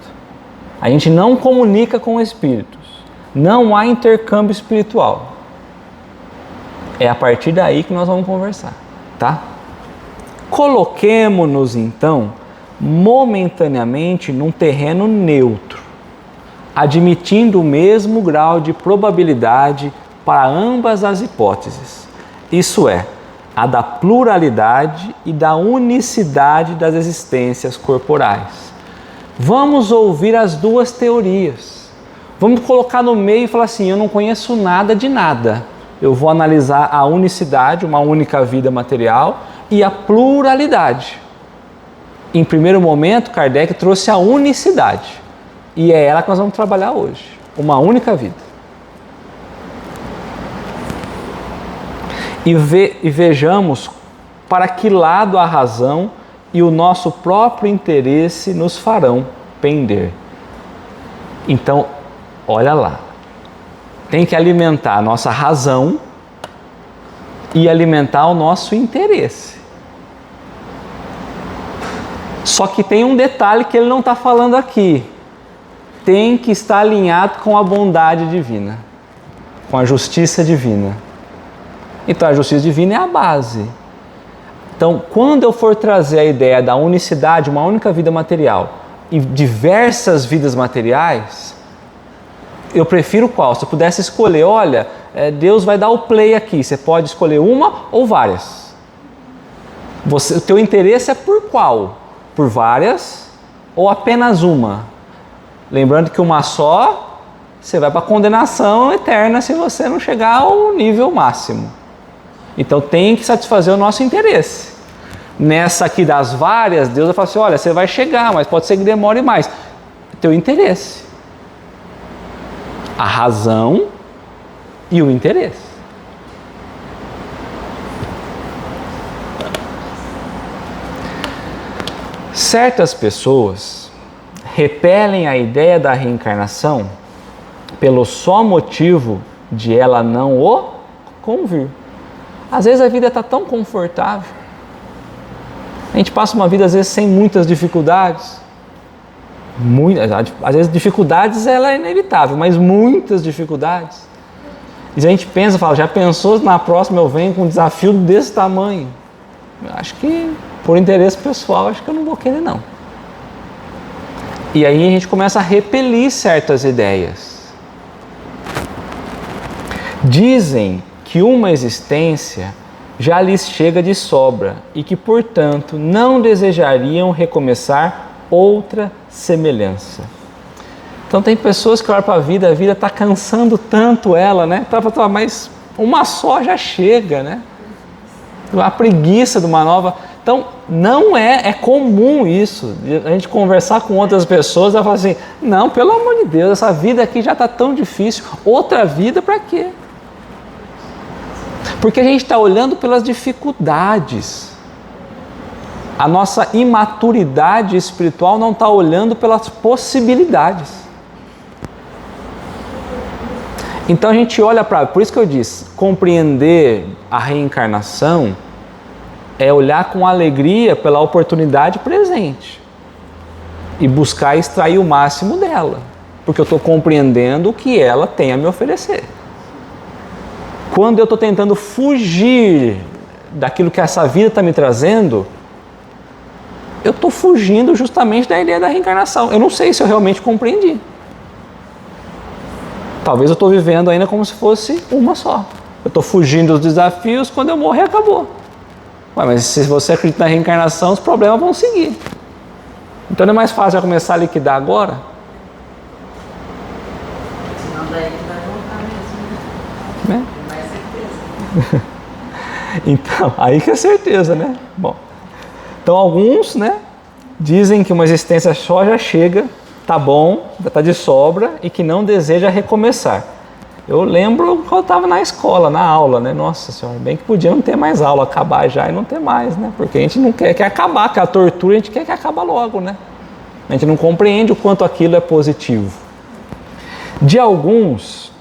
A gente não comunica com espíritos. Não há intercâmbio espiritual. É a partir daí que nós vamos conversar, tá? Coloquemo-nos, então, momentaneamente num terreno neutro, admitindo o mesmo grau de probabilidade para ambas as hipóteses. Isso é, a da pluralidade e da unicidade das existências corporais. Vamos ouvir as duas teorias. Vamos colocar no meio e falar assim, eu não conheço nada de nada. Eu vou analisar a unicidade, uma única vida material, e a pluralidade. Em primeiro momento, Kardec trouxe a unicidade. E é ela que nós vamos trabalhar hoje. Uma única vida. E vejamos para que lado a razão e o nosso próprio interesse nos farão pender. Então, olha lá. Tem que alimentar a nossa razão e alimentar o nosso interesse. Só que tem um detalhe que ele não está falando aqui. Tem que estar alinhado com a bondade divina, com a justiça divina. Então a justiça divina é a base. Então, quando eu for trazer a ideia da unicidade, uma única vida material e diversas vidas materiais, eu prefiro qual? Se eu pudesse escolher, olha, Deus vai dar o play aqui, você pode escolher uma ou várias. O teu interesse é por qual? Por várias ou apenas uma? Lembrando que uma só, você vai para a condenação eterna se você não chegar ao nível máximo. Então tem que satisfazer o nosso interesse. Nessa aqui das várias, Deus vai falar assim, olha, você vai chegar, mas pode ser que demore mais. Teu interesse. A razão e o interesse. Certas pessoas repelem a ideia da reencarnação pelo só motivo de ela não o convir. Às vezes a vida está tão confortável. A gente passa uma vida às vezes sem muitas dificuldades. Às vezes dificuldades ela é inevitável, mas muitas dificuldades. E a gente pensa, fala, já pensou na próxima eu venho com um desafio desse tamanho? Eu acho que por interesse pessoal, acho que eu não vou querer não. E aí a gente começa a repelir certas ideias. Dizem que uma existência já lhes chega de sobra e que, portanto, não desejariam recomeçar outra semelhança. Então tem pessoas que olham para a vida está cansando tanto ela, né? Mas uma só já chega, né? A preguiça de uma nova... Então, não é comum isso, a gente conversar com outras pessoas, ela fala assim, não, pelo amor de Deus, essa vida aqui já está tão difícil, outra vida para quê? Porque a gente está olhando pelas dificuldades. A nossa imaturidade espiritual não está olhando pelas possibilidades. Então a gente olha para... Por isso que eu disse, compreender a reencarnação é olhar com alegria pela oportunidade presente e buscar extrair o máximo dela, porque eu estou compreendendo o que ela tem a me oferecer. Quando eu estou tentando fugir daquilo que essa vida está me trazendo, eu estou fugindo justamente da ideia da reencarnação. Eu não sei se eu realmente compreendi. Talvez eu estou vivendo ainda como se fosse uma só. Eu estou fugindo dos desafios, quando eu morrer acabou. Mas se você acredita na reencarnação, os problemas vão seguir. Então não é mais fácil já começar a liquidar agora? Senão daí que vai voltar mesmo, né? Mais certeza. Então, aí que é certeza, né? Bom, então alguns, né, dizem que uma existência só já chega, tá bom, já tá de sobra e que não deseja recomeçar. Eu lembro quando eu estava na escola, na aula, né? Nossa Senhora, bem que podia não ter mais aula, acabar já e não ter mais, né? Porque a gente não quer acabar, que a tortura a gente quer que acabe logo, né? A gente não compreende o quanto aquilo é positivo. De alguns,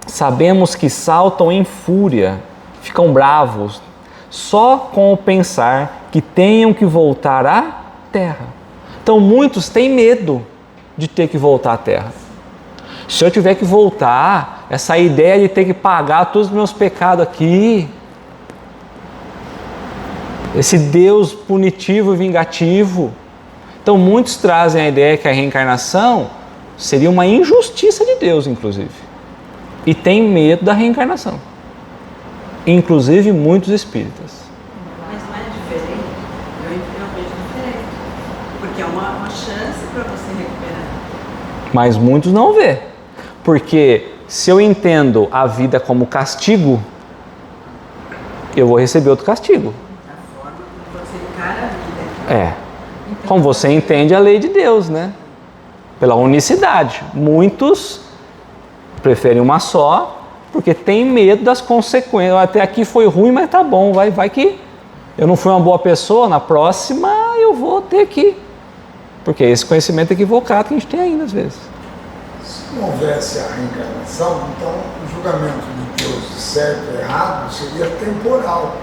sabemos que saltam em fúria, ficam bravos, só com o pensar que tenham que voltar à Terra. Então muitos têm medo de ter que voltar à Terra. Se eu tiver que voltar, essa ideia de ter que pagar todos os meus pecados aqui, esse Deus punitivo e vingativo. Então muitos trazem a ideia que a reencarnação seria uma injustiça de Deus, inclusive. E tem medo da reencarnação. Inclusive muitos espíritas. Mas não é diferente? Eu vejo diferente. Porque é uma chance para você recuperar. Mas muitos não vê. Porque se eu entendo a vida como castigo, eu vou receber outro castigo. A forma como você encara a vida. É. Como você entende a lei de Deus, né? Pela unicidade. Muitos preferem uma só, porque tem medo das consequências. Até aqui foi ruim, mas tá bom. Vai que eu não fui uma boa pessoa, na próxima eu vou ter que... Porque é esse conhecimento equivocado que a gente tem ainda às vezes. Se não houvesse a reencarnação, então o julgamento de Deus de certo e errado seria temporal.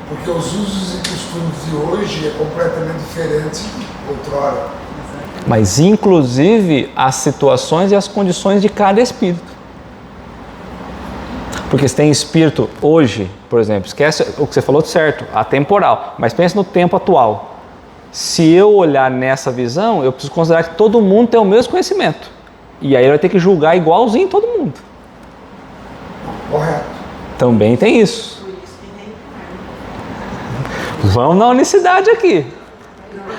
Porque os usos e costumes de hoje é completamente diferente de outrora. Mas inclusive as situações e as condições de cada espírito. Porque se tem espírito hoje, por exemplo, esquece o que você falou de certo, atemporal, mas pensa no tempo atual. Se eu olhar nessa visão, eu preciso considerar que todo mundo tem o mesmo conhecimento. E aí ele vai ter que julgar igualzinho todo mundo. Correto. Também tem isso. Por isso que reencarna. Vamos na unicidade aqui.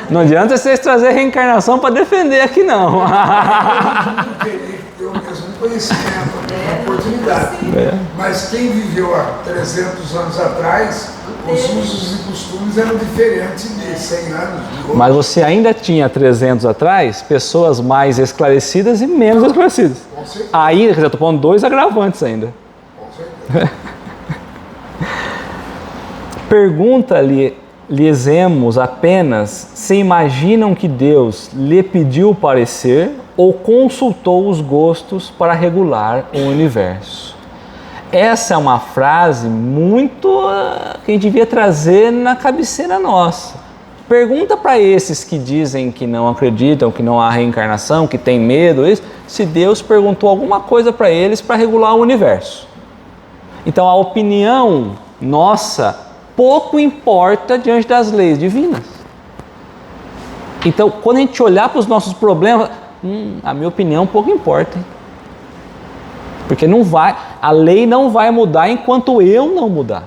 Não adianta vocês trazer reencarnação para defender aqui, não. Teria que ter o mesmo conhecimento, a mesma oportunidade. É. Mas quem viveu há 300 anos atrás, os usos e costumes eram diferentes de 100 anos. De hoje. Mas você ainda tinha 300 atrás pessoas mais esclarecidas e menos esclarecidas. Com certeza. Aí, quer dizer, eu estou pondo dois agravantes ainda. Com certeza. Pergunta-lhes apenas se imaginam que Deus lhe pediu parecer ou consultou os gostos para regular o universo. Essa é uma frase muito que a gente devia trazer na cabeceira nossa. Pergunta para esses que dizem que não acreditam, que não há reencarnação, que tem medo, se Deus perguntou alguma coisa para eles para regular o universo. Então a opinião nossa pouco importa diante das leis divinas. Então quando a gente olhar para os nossos problemas, a minha opinião pouco importa. Hein? Porque a lei não vai mudar enquanto eu não mudar.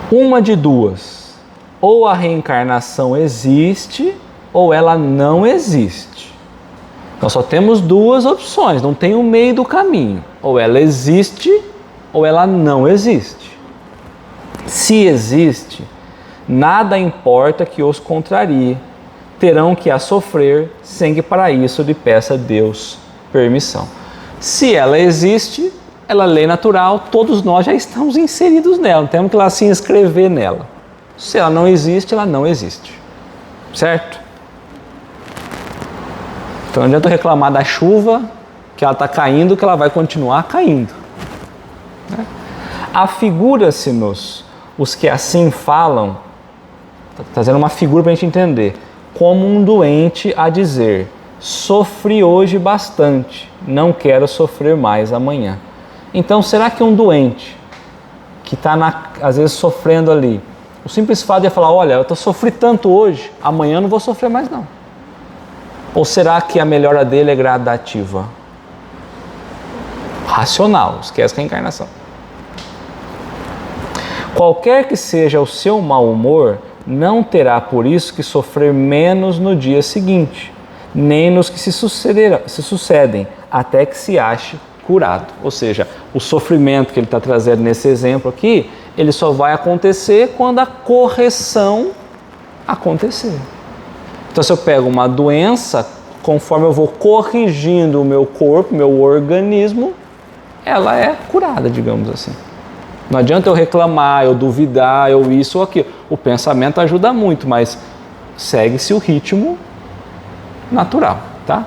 Uma de duas, ou a reencarnação existe, ou ela não existe. Nós só temos duas opções, não tem o meio do caminho. Ou ela existe, ou ela não existe. Se existe, nada importa que os contrarie. Terão que a sofrer, sem que para isso lhe peça a Deus permissão. Se ela existe, ela é lei natural, todos nós já estamos inseridos nela, não temos que lá se inscrever nela. Se ela não existe, ela não existe. Certo? Então não adianta reclamar da chuva, que ela está caindo, que ela vai continuar caindo. Afigura-se-nos os que assim falam, trazendo uma figura para a gente entender, como um doente a dizer: sofri hoje bastante, não quero sofrer mais amanhã. Então, será que um doente que está às vezes sofrendo ali, o simples fato de falar: olha, eu sofri tanto hoje, amanhã não vou sofrer mais não? Ou será que a melhora dele é gradativa? Racional, esquece a reencarnação. Qualquer que seja o seu mau humor, não terá por isso que sofrer menos no dia seguinte, nem nos que se sucedem, até que se ache curado. Ou seja, o sofrimento que ele está trazendo nesse exemplo aqui, ele só vai acontecer quando a correção acontecer. Então, se eu pego uma doença, conforme eu vou corrigindo o meu corpo, meu organismo, ela é curada, digamos assim. Não adianta eu reclamar, eu duvidar, eu isso ou aquilo. O pensamento ajuda muito, mas segue-se o ritmo natural, tá?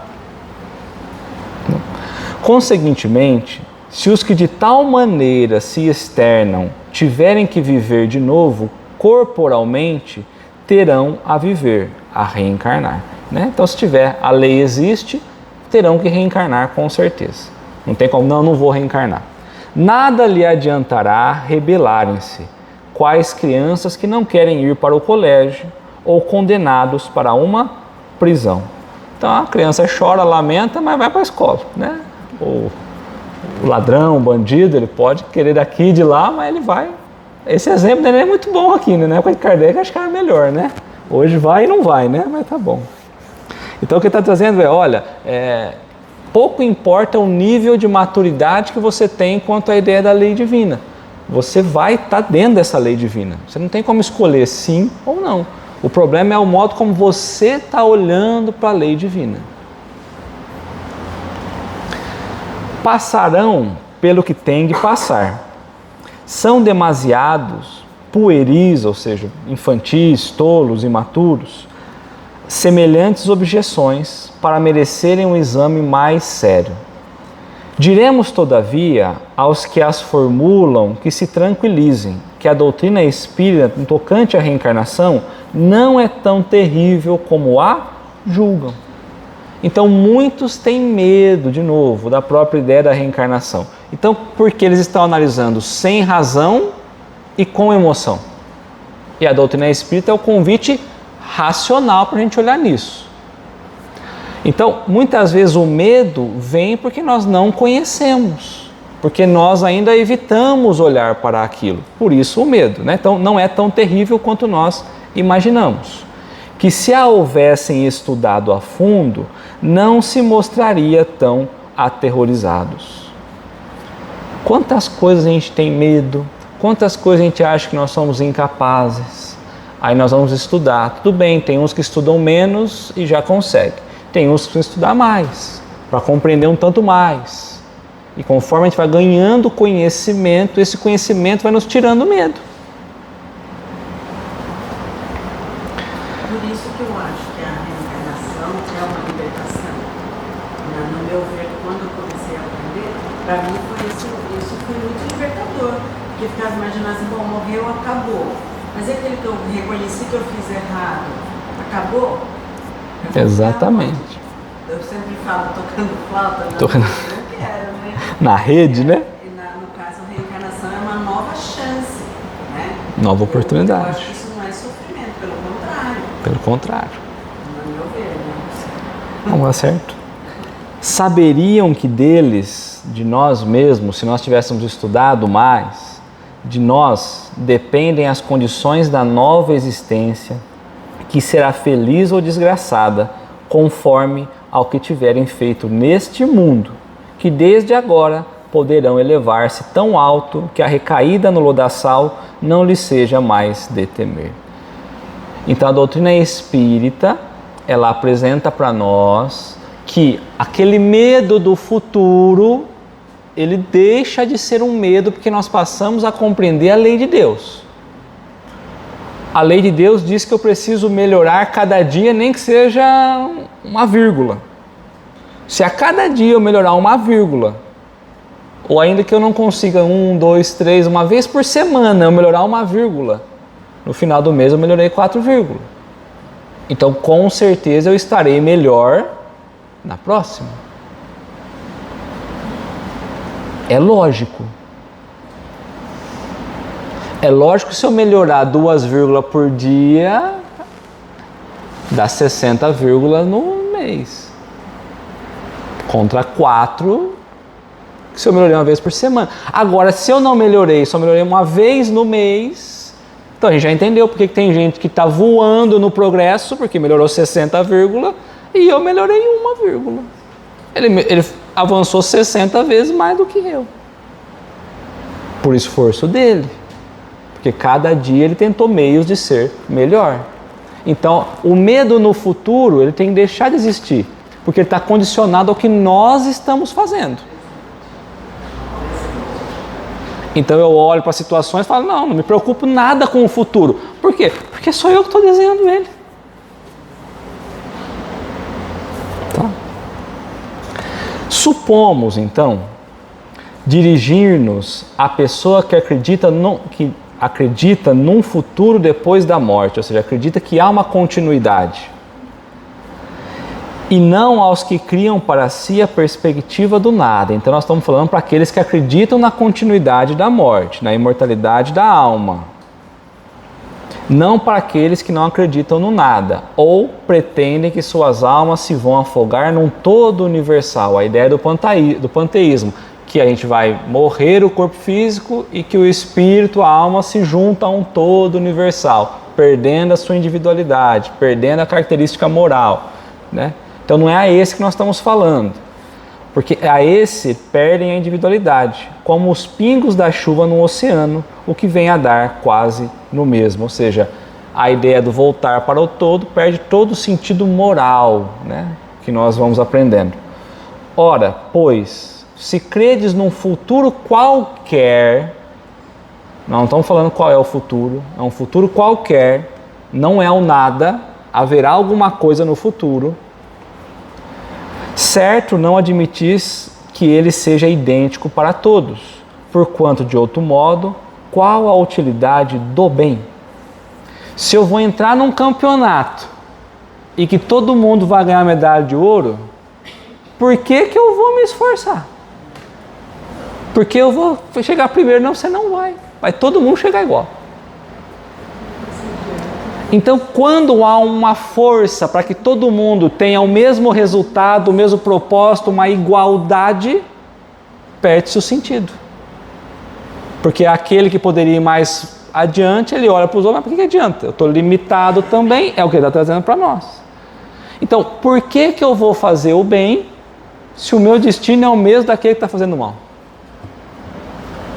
Conseguintemente, se os que de tal maneira se externam tiverem que viver de novo, corporalmente, terão a viver, a reencarnar. Né? Então, se tiver, a lei existe, terão que reencarnar com certeza. Não tem como, não vou reencarnar. Nada lhe adiantará rebelarem-se, quais crianças que não querem ir para o colégio ou condenados para uma prisão. Então a criança chora, lamenta, mas vai para a escola. Né? O ladrão, o bandido, ele pode querer daqui e de lá, mas ele vai. Esse exemplo dele é muito bom aqui, né? Na época de Kardec acho que era melhor, né? Hoje vai e não vai, né? Mas tá bom. Então o que ele está trazendo é, olha, pouco importa o nível de maturidade que você tem quanto à ideia da lei divina. Você vai estar dentro dessa lei divina. Você não tem como escolher sim ou não. O problema é o modo como você está olhando para a lei divina. Passarão pelo que tem de passar. São demasiados pueris, ou seja, infantis, tolos, imaturos, semelhantes objeções para merecerem um exame mais sério. Diremos, todavia, aos que as formulam que se tranquilizem, que a doutrina espírita, no tocante à reencarnação, não é tão terrível como a julgam. Então, muitos têm medo, de novo, da própria ideia da reencarnação. Então, porque eles estão analisando sem razão e com emoção. E a doutrina espírita é o convite racional para a gente olhar nisso. Então, muitas vezes o medo vem porque nós não conhecemos, porque nós ainda evitamos olhar para aquilo. Por isso o medo, né? Então, não é tão terrível quanto nós imaginamos. Que se a houvessem estudado a fundo, não se mostraria tão aterrorizados. Quantas coisas a gente tem medo, quantas coisas a gente acha que nós somos incapazes. Aí nós vamos estudar. Tudo bem, tem uns que estudam menos e já conseguem. Tem uns que precisam estudar mais, para compreender um tanto mais. E conforme a gente vai ganhando conhecimento, esse conhecimento vai nos tirando medo. Por isso que eu acho que a reencarnação é uma libertação. No meu ver, quando eu comecei a aprender, para mim isso foi muito libertador. Porque ficava imaginando assim, bom, morreu, acabou. Mas é aquele que eu reconheci que eu fiz errado, acabou? Exatamente. Eu sempre falo tocando flauta, não, Tocando- eu não quero, né? Na rede, né? E no caso, a reencarnação é uma nova chance, né? Nova Eu oportunidade. acho que isso não é sofrimento, pelo contrário, Pelo contrário. no meu ver, né? Não dá certo. Saberiam que deles, de nós mesmos, se nós tivéssemos estudado mais, de nós dependem as condições da nova existência, que será feliz ou desgraçada, conforme ao que tiverem feito neste mundo, que desde agora poderão elevar-se tão alto que a recaída no lodaçal não lhes seja mais de temer. Então a doutrina espírita, ela apresenta para nós que aquele medo do futuro, ele deixa de ser um medo porque nós passamos a compreender a lei de Deus. A lei de Deus diz que eu preciso melhorar cada dia, nem que seja uma vírgula. Se a cada dia eu melhorar uma vírgula, ou ainda que eu não consiga 1, 2, 3, uma vez por semana eu melhorar uma vírgula, no final do mês eu melhorei 4 vírgulas. Então com certeza eu estarei melhor na próxima. É lógico. É lógico que se eu melhorar 2 vírgulas por dia, dá 60 vírgulas no mês. Contra 4, se eu melhorei uma vez por semana. Agora, se eu não melhorei, só melhorei uma vez no mês, então a gente já entendeu porque que tem gente que está voando no progresso, porque melhorou 60 vírgulas, e eu melhorei 1 vírgula. Ele avançou 60 vezes mais do que eu. Por esforço dele. Porque cada dia ele tentou meios de ser melhor. Então, o medo no futuro, ele tem que deixar de existir. Porque ele está condicionado ao que nós estamos fazendo. Então eu olho para situações e falo, não me preocupo nada com o futuro. Por quê? Porque sou eu que estou desenhando ele. Tá? Supomos, então, dirigir-nos à pessoa que acredita num futuro depois da morte, ou seja, acredita que há uma continuidade. E não aos que criam para si a perspectiva do nada. Então nós estamos falando para aqueles que acreditam na continuidade da morte, na imortalidade da alma. Não para aqueles que não acreditam no nada, ou pretendem que suas almas se vão afogar num todo universal. A ideia do panteísmo, que a gente vai morrer o corpo físico e que o espírito, a alma, se junta a um todo universal, perdendo a sua individualidade, perdendo a característica moral, né? Então não é a esse que nós estamos falando, porque a esse perdem a individualidade, como os pingos da chuva no oceano, o que vem a dar quase no mesmo, ou seja, a ideia do voltar para o todo perde todo o sentido moral, né, que nós vamos aprendendo. Ora, pois, se credes num futuro qualquer, não estamos falando qual é o futuro, é um futuro qualquer, não é o nada, haverá alguma coisa no futuro, certo não admitis que ele seja idêntico para todos, porquanto de outro modo, qual a utilidade do bem? Se eu vou entrar num campeonato e que todo mundo vai ganhar medalha de ouro, por que eu vou me esforçar? Porque eu vou chegar primeiro? Não, você não vai. Vai todo mundo chegar igual. Então, quando há uma força para que todo mundo tenha o mesmo resultado, o mesmo propósito, uma igualdade, perde-se o sentido. Porque aquele que poderia ir mais adiante, ele olha para os outros, mas por que adianta? Eu estou limitado também, é o que ele está trazendo para nós. Então, por que eu vou fazer o bem se o meu destino é o mesmo daquele que está fazendo o mal?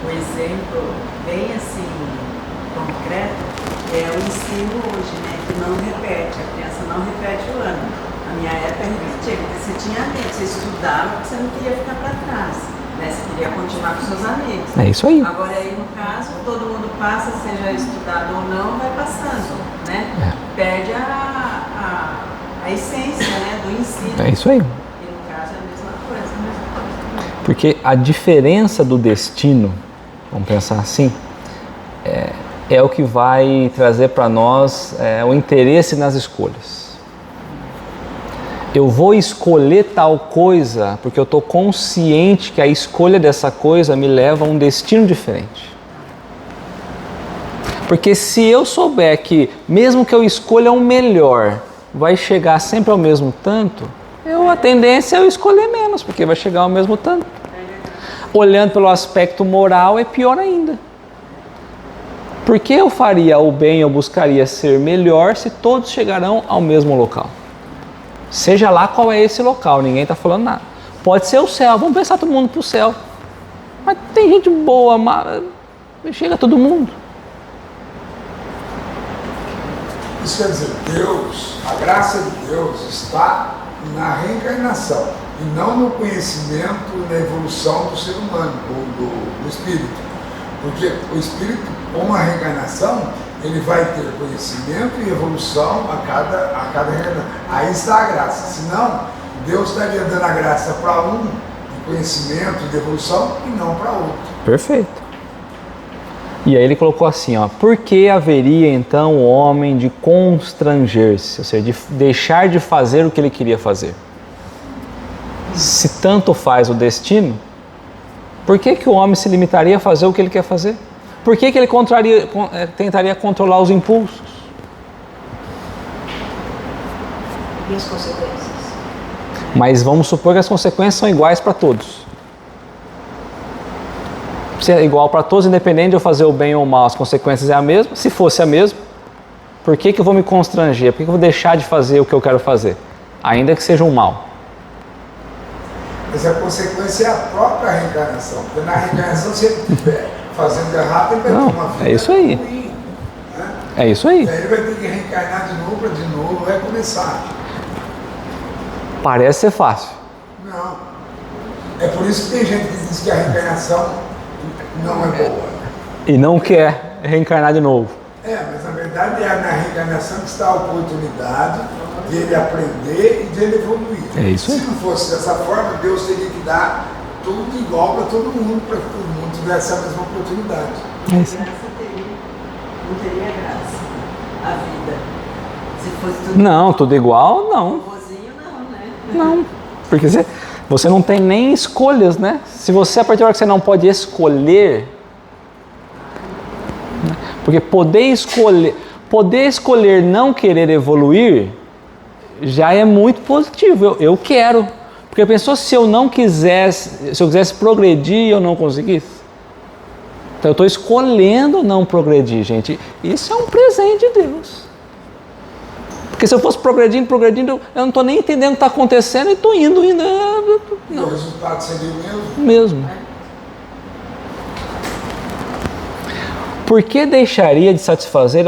O exemplo bem assim, concreto, é o ensino hoje, né? Que não repete, a criança não repete o ano. Na minha época repetia, porque você tinha amigos, você estudava porque você não queria ficar para trás, né? Você queria continuar com seus amigos. É isso aí. Agora aí no caso, todo mundo passa, seja estudado ou não, vai passando, né? Perde a essência, né? Do ensino. É isso aí. E no caso é a mesma coisa, né? Porque a diferença do destino, vamos pensar assim, é o que vai trazer para nós o interesse nas escolhas. Eu vou escolher tal coisa porque eu estou consciente que a escolha dessa coisa me leva a um destino diferente. Porque se eu souber que, mesmo que eu escolha o melhor, vai chegar sempre ao mesmo tanto, a tendência é eu escolher menos, porque vai chegar ao mesmo tanto. Olhando pelo aspecto moral, é pior ainda. Por que eu faria o bem, eu buscaria ser melhor, se todos chegarão ao mesmo local? Seja lá qual é esse local, ninguém está falando nada. Pode ser o céu, vamos pensar todo mundo para o céu. Mas tem gente boa, mas chega todo mundo. Isso quer dizer, Deus, a graça de Deus está na reencarnação e não no conhecimento e na evolução do ser humano, do espírito. Porque o espírito, com a reencarnação, ele vai ter conhecimento e evolução a cada reencarnação. Aí está a graça. Senão, Deus estaria dando a graça para um de conhecimento e de evolução e não para outro. Perfeito. E aí ele colocou assim, por que haveria então o homem de constranger-se, ou seja, de deixar de fazer o que ele queria fazer? Se tanto faz o destino, por que o homem se limitaria a fazer o que ele quer fazer? Por que ele tentaria controlar os impulsos? E as consequências? Mas vamos supor que as consequências são iguais para todos. Se é igual para todos, independente de eu fazer o bem ou o mal, as consequências é a mesma. Se fosse a mesma, por que eu vou me constranger? Por que eu vou deixar de fazer o que eu quero fazer? Ainda que seja um mal. Mas a consequência é a própria reencarnação. Porque na reencarnação, se ele estiver fazendo errado, ele vai ter uma vida isso aí. ruim. Né? É isso aí. E aí ele vai ter que reencarnar de novo, vai começar. Parece ser fácil. Não. É por isso que tem gente que diz que a reencarnação não é boa. E não quer reencarnar de novo. Mas na verdade é na reencarnação que está a oportunidade de ele aprender e de ele evoluir. É isso aí. Se não fosse dessa forma, Deus teria que dar tudo igual para todo mundo, para que todo mundo tivesse a mesma oportunidade. É isso aí. Não teria graça a vida. Se fosse tudo Não, tudo igual, não. boazinho, não, né? Não. Porque você não tem nem escolhas, né? Se você, a partir da hora que você não pode escolher... Porque poder escolher não querer evoluir já é muito positivo. Eu quero. Porque pensou se eu não quisesse, se eu quisesse progredir e eu não conseguisse? Então eu estou escolhendo não progredir, gente. Isso é um presente de Deus. Porque se eu fosse progredindo, eu não estou nem entendendo o que está acontecendo e estou indo. Não. O resultado seria o mesmo? Mesmo. Por que deixaria de satisfazer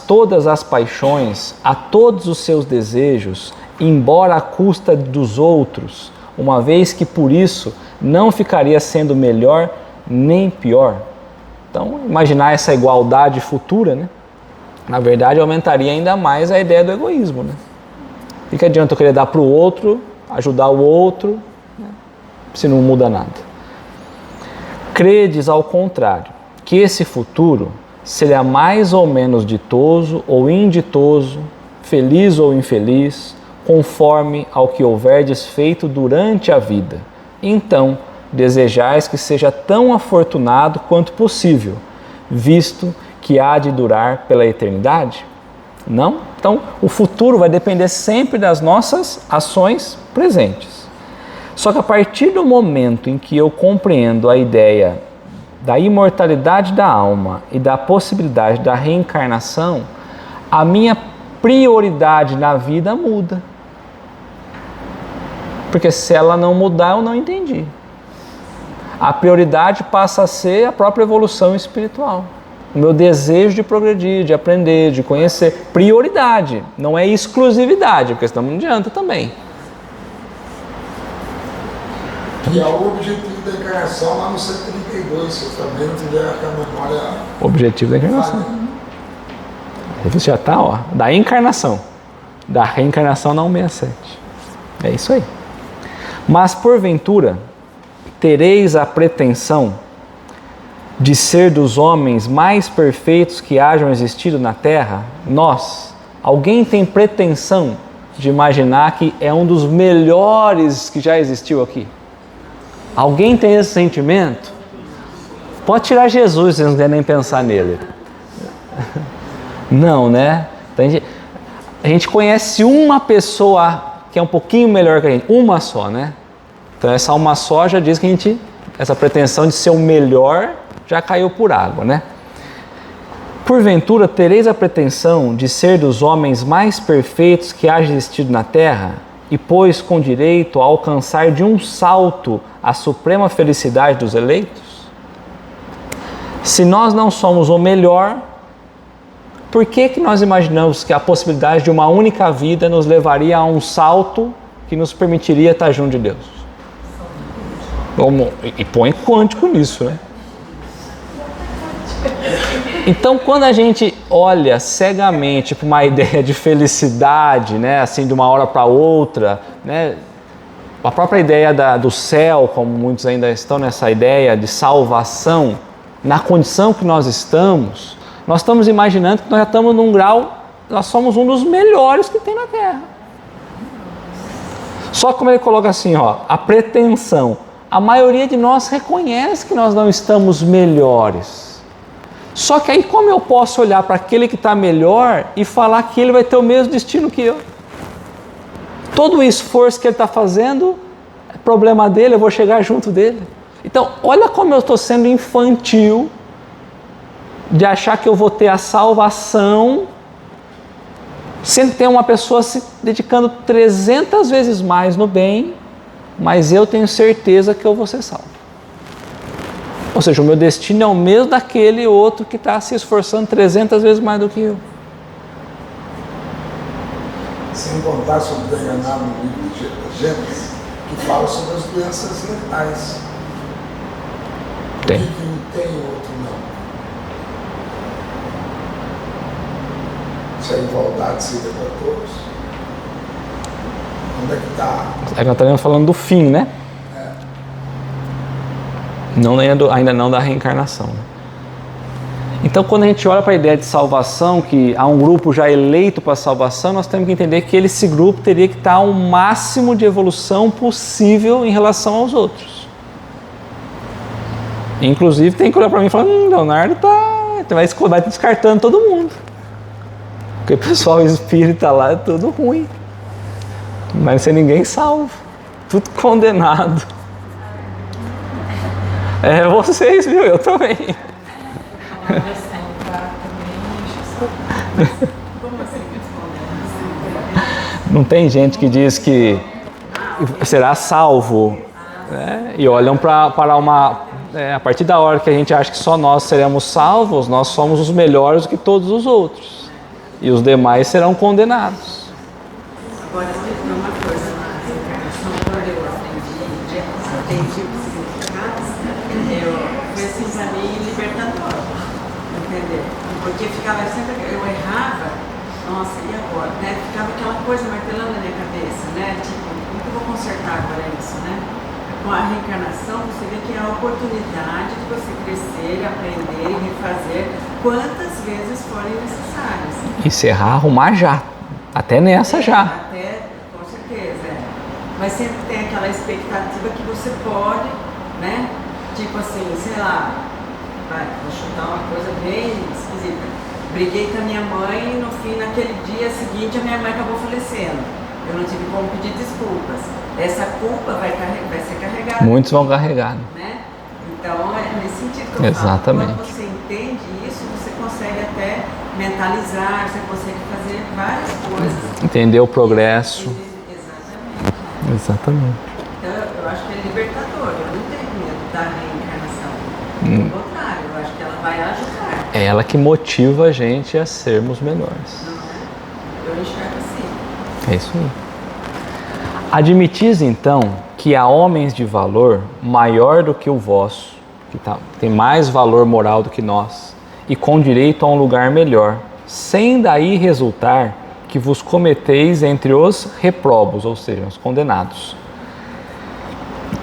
todas as paixões, a todos os seus desejos, embora à custa dos outros, uma vez que por isso não ficaria sendo melhor nem pior? Então, imaginar essa igualdade futura, né? Na verdade, aumentaria ainda mais a ideia do egoísmo, né? O que adianta eu querer dar para o outro, ajudar o outro, né? Se não muda nada? Credes, ao contrário, que esse futuro seria mais ou menos ditoso ou inditoso, feliz ou infeliz, conforme ao que houverdes feito durante a vida. Então, desejais que seja tão afortunado quanto possível, visto que há de durar pela eternidade? Não? Então, o futuro vai depender sempre das nossas ações presentes. Só que a partir do momento em que eu compreendo a ideia da imortalidade da alma e da possibilidade da reencarnação, a minha prioridade na vida muda. Porque se ela não mudar, eu não entendi. A prioridade passa a ser a própria evolução espiritual. O meu desejo de progredir, de aprender, de conhecer. Prioridade, não é exclusividade, porque senão não adianta também. E é o objetivo da encarnação lá no 132, se eu também não tiver a memória... O objetivo da encarnação. Você já está, da encarnação. Da reencarnação na 167. É isso aí. Mas, porventura, tereis a pretensão de ser dos homens mais perfeitos que hajam existido na Terra? Nós. Alguém tem pretensão de imaginar que é um dos melhores que já existiu aqui? Alguém tem esse sentimento? Pode tirar Jesus, se não quiser nem pensar nele. Não, né? Então, a gente conhece uma pessoa que é um pouquinho melhor que a gente. Uma só, né? Então essa uma só já diz que essa pretensão de ser o melhor já caiu por água, né? Porventura tereis a pretensão de ser dos homens mais perfeitos que haja existido na terra, e pois com direito a alcançar de um salto a suprema felicidade dos eleitos? Se nós não somos o melhor, por que nós imaginamos que a possibilidade de uma única vida nos levaria a um salto que nos permitiria estar junto de Deus? E põe quântico nisso, né? Então, quando a gente olha cegamente para uma ideia de felicidade, né, assim, de uma hora para outra, né, a própria ideia do céu, como muitos ainda estão nessa ideia de salvação, na condição que nós estamos imaginando que nós já estamos num grau, nós somos um dos melhores que tem na Terra. Só como ele coloca assim, ó, a pretensão. A maioria de nós reconhece que nós não estamos melhores. Só que aí como eu posso olhar para aquele que está melhor e falar que ele vai ter o mesmo destino que eu? Todo o esforço que ele está fazendo é problema dele, eu vou chegar junto dele. Então, olha como eu estou sendo infantil de achar que eu vou ter a salvação, sendo que tem uma pessoa se dedicando 300 vezes mais no bem, mas eu tenho certeza que eu vou ser salvo. Ou seja, o meu destino é o mesmo daquele outro que está se esforçando 300 vezes mais do que eu. Sem contar sobre o enganado no livro de Gênesis, que fala sobre as doenças letais. Tem. Por que um tem e o outro não? Se a igualdade seria para todos, onde é que está? É que nós estamos falando do fim, né? Não, ainda não da reencarnação. Né? Então, quando a gente olha para a ideia de salvação, que há um grupo já eleito para a salvação, nós temos que entender que esse grupo teria que estar ao máximo de evolução possível em relação aos outros. Inclusive, tem que olhar para mim e falar, Leonardo vai descartando todo mundo. Porque o pessoal espírita lá é tudo ruim. Não vai ser ninguém salvo. Tudo condenado. É vocês, viu? Eu também. Não tem gente que diz que será salvo, né? E olham para uma... a partir da hora que a gente acha que só nós seremos salvos, nós somos os melhores do que todos os outros. E os demais serão condenados. Agora, tem uma coisa na reencarnação, quando eu aprendi os significados, foi assim para mim libertador, entendeu? Porque ficava sempre, eu errava, nossa, e agora? Né? Ficava aquela coisa martelando na minha cabeça, né? Tipo, como que eu vou consertar agora isso, né? Com a reencarnação, você vê que é a oportunidade de você crescer, aprender e refazer quantas vezes forem necessárias. E se errar, arrumar já. Até nessa já. Até, com certeza. Mas sempre tem aquela expectativa que você pode, né? Tipo assim, sei lá, vou chutar uma coisa bem esquisita. Briguei com a minha mãe e no fim, naquele dia seguinte, a minha mãe acabou falecendo. Eu não tive como pedir desculpas. Essa culpa vai ser carregada. Muitos vão carregar. Né? Então, é nesse sentido que eu Exatamente. falo. Quando você entende isso, você consegue até mentalizar, você consegue fazer várias coisas. Entender o progresso. Exatamente. Exatamente. Então, eu acho que é libertador. Eu não tenho medo da reencarnação. Pelo contrário, eu acho que ela vai ajudar. É ela que motiva a gente a sermos melhores. Não é? Eu enxergo assim. É isso aí. Admitis então que há homens de valor maior do que o vosso, que tem mais valor moral do que nós, e com direito a um lugar melhor, sem daí resultar que vos cometeis entre os reprobos, ou seja, os condenados.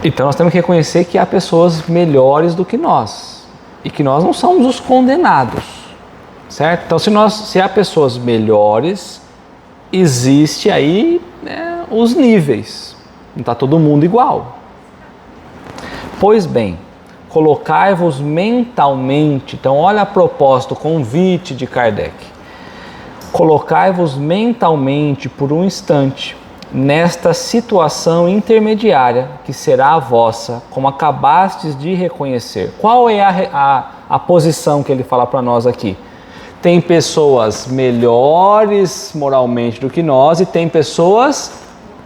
Então nós temos que reconhecer que há pessoas melhores do que nós. e que nós não somos os condenados, certo? Então, se há pessoas melhores, existe aí, né, os níveis, não está todo mundo igual. Pois bem, colocai-vos mentalmente, então olha a proposta, o convite de Kardec. Colocai-vos mentalmente por um instante nesta situação intermediária que será a vossa, como acabastes de reconhecer. Qual é a posição que ele fala para nós aqui? Tem pessoas melhores moralmente do que nós e tem pessoas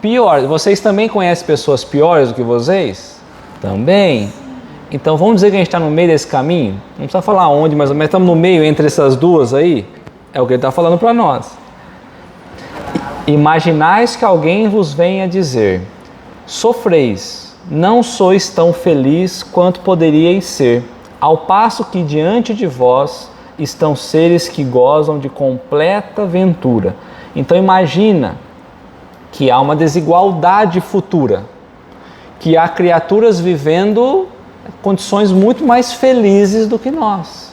piores. Vocês também conhecem pessoas piores do que vocês? Também. Então vamos dizer que a gente está no meio desse caminho? Não precisa falar onde, mas estamos no meio entre essas duas aí? É o que ele está falando para nós. Imaginais que alguém vos venha dizer: sofreis, não sois tão feliz quanto poderíeis ser, ao passo que diante de vós estão seres que gozam de completa ventura. Então imagina que há uma desigualdade futura, que há criaturas vivendo condições muito mais felizes do que nós,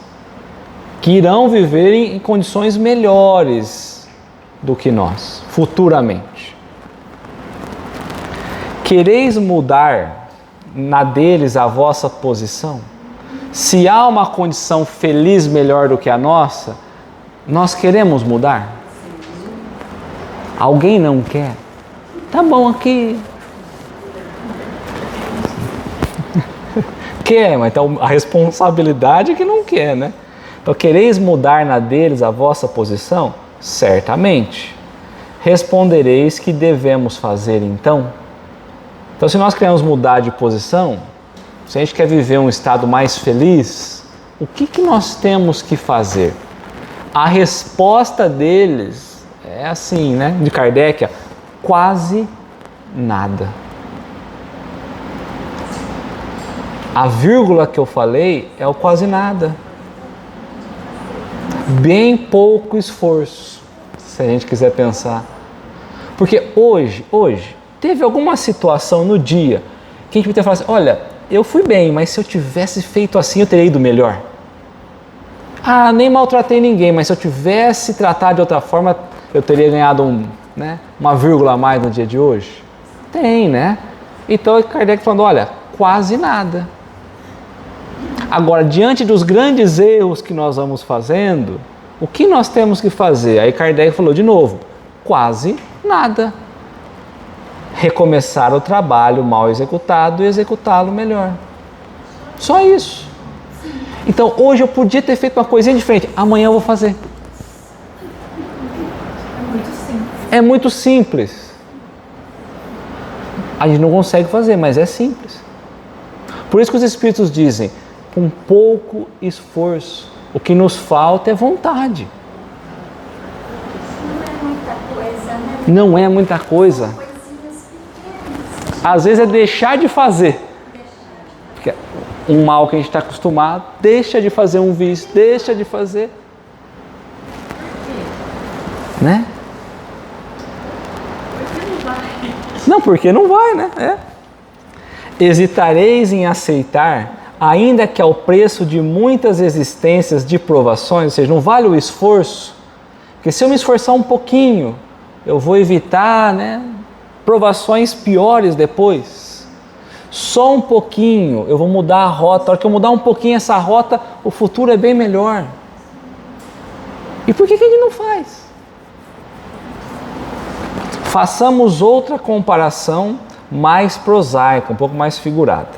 que irão viver em condições melhores do que nós, futuramente. Quereis mudar na deles a vossa posição? Se há uma condição feliz melhor do que a nossa, nós queremos mudar? Alguém não quer? Tá bom aqui. Quer, mas então a responsabilidade é que não quer, né? Então, quereis mudar na deles a vossa posição? Certamente. Respondereis que devemos fazer então? Então, se nós queremos mudar de posição, se a gente quer viver um estado mais feliz, o que nós temos que fazer? A resposta deles é assim, né? De Kardec, quase nada. A vírgula que eu falei é o quase nada. Bem pouco esforço, se a gente quiser pensar. Porque hoje, teve alguma situação no dia que a gente poderia falar assim: olha, eu fui bem, mas se eu tivesse feito assim, eu teria ido melhor. Ah, nem maltratei ninguém, mas se eu tivesse tratado de outra forma, eu teria ganhado uma vírgula a mais no dia de hoje. Tem, né? Então, Kardec falando: olha, quase nada. Agora, diante dos grandes erros que nós vamos fazendo, o que nós temos que fazer? Aí Kardec falou de novo: quase nada. Recomeçar o trabalho mal executado e executá-lo melhor. Só isso. Então, hoje eu podia ter feito uma coisinha diferente, amanhã eu vou fazer. É muito simples. A gente não consegue fazer, mas é simples. Por isso que os Espíritos dizem: com pouco esforço, o que nos falta é vontade. Não é muita coisa. Às vezes é deixar de fazer. Porque um mal que a gente está acostumado, deixa de fazer um vício, deixa de fazer. Né? Não, porque não vai, né? Hesitareis em aceitar, ainda que ao preço de muitas existências de provações, ou seja, não vale o esforço, porque se eu me esforçar um pouquinho, eu vou evitar, provações piores depois. Só um pouquinho, eu vou mudar a rota. A hora que eu mudar um pouquinho essa rota, o futuro é bem melhor. E por que a gente não faz? Façamos outra comparação mais prosaica, um pouco mais figurada.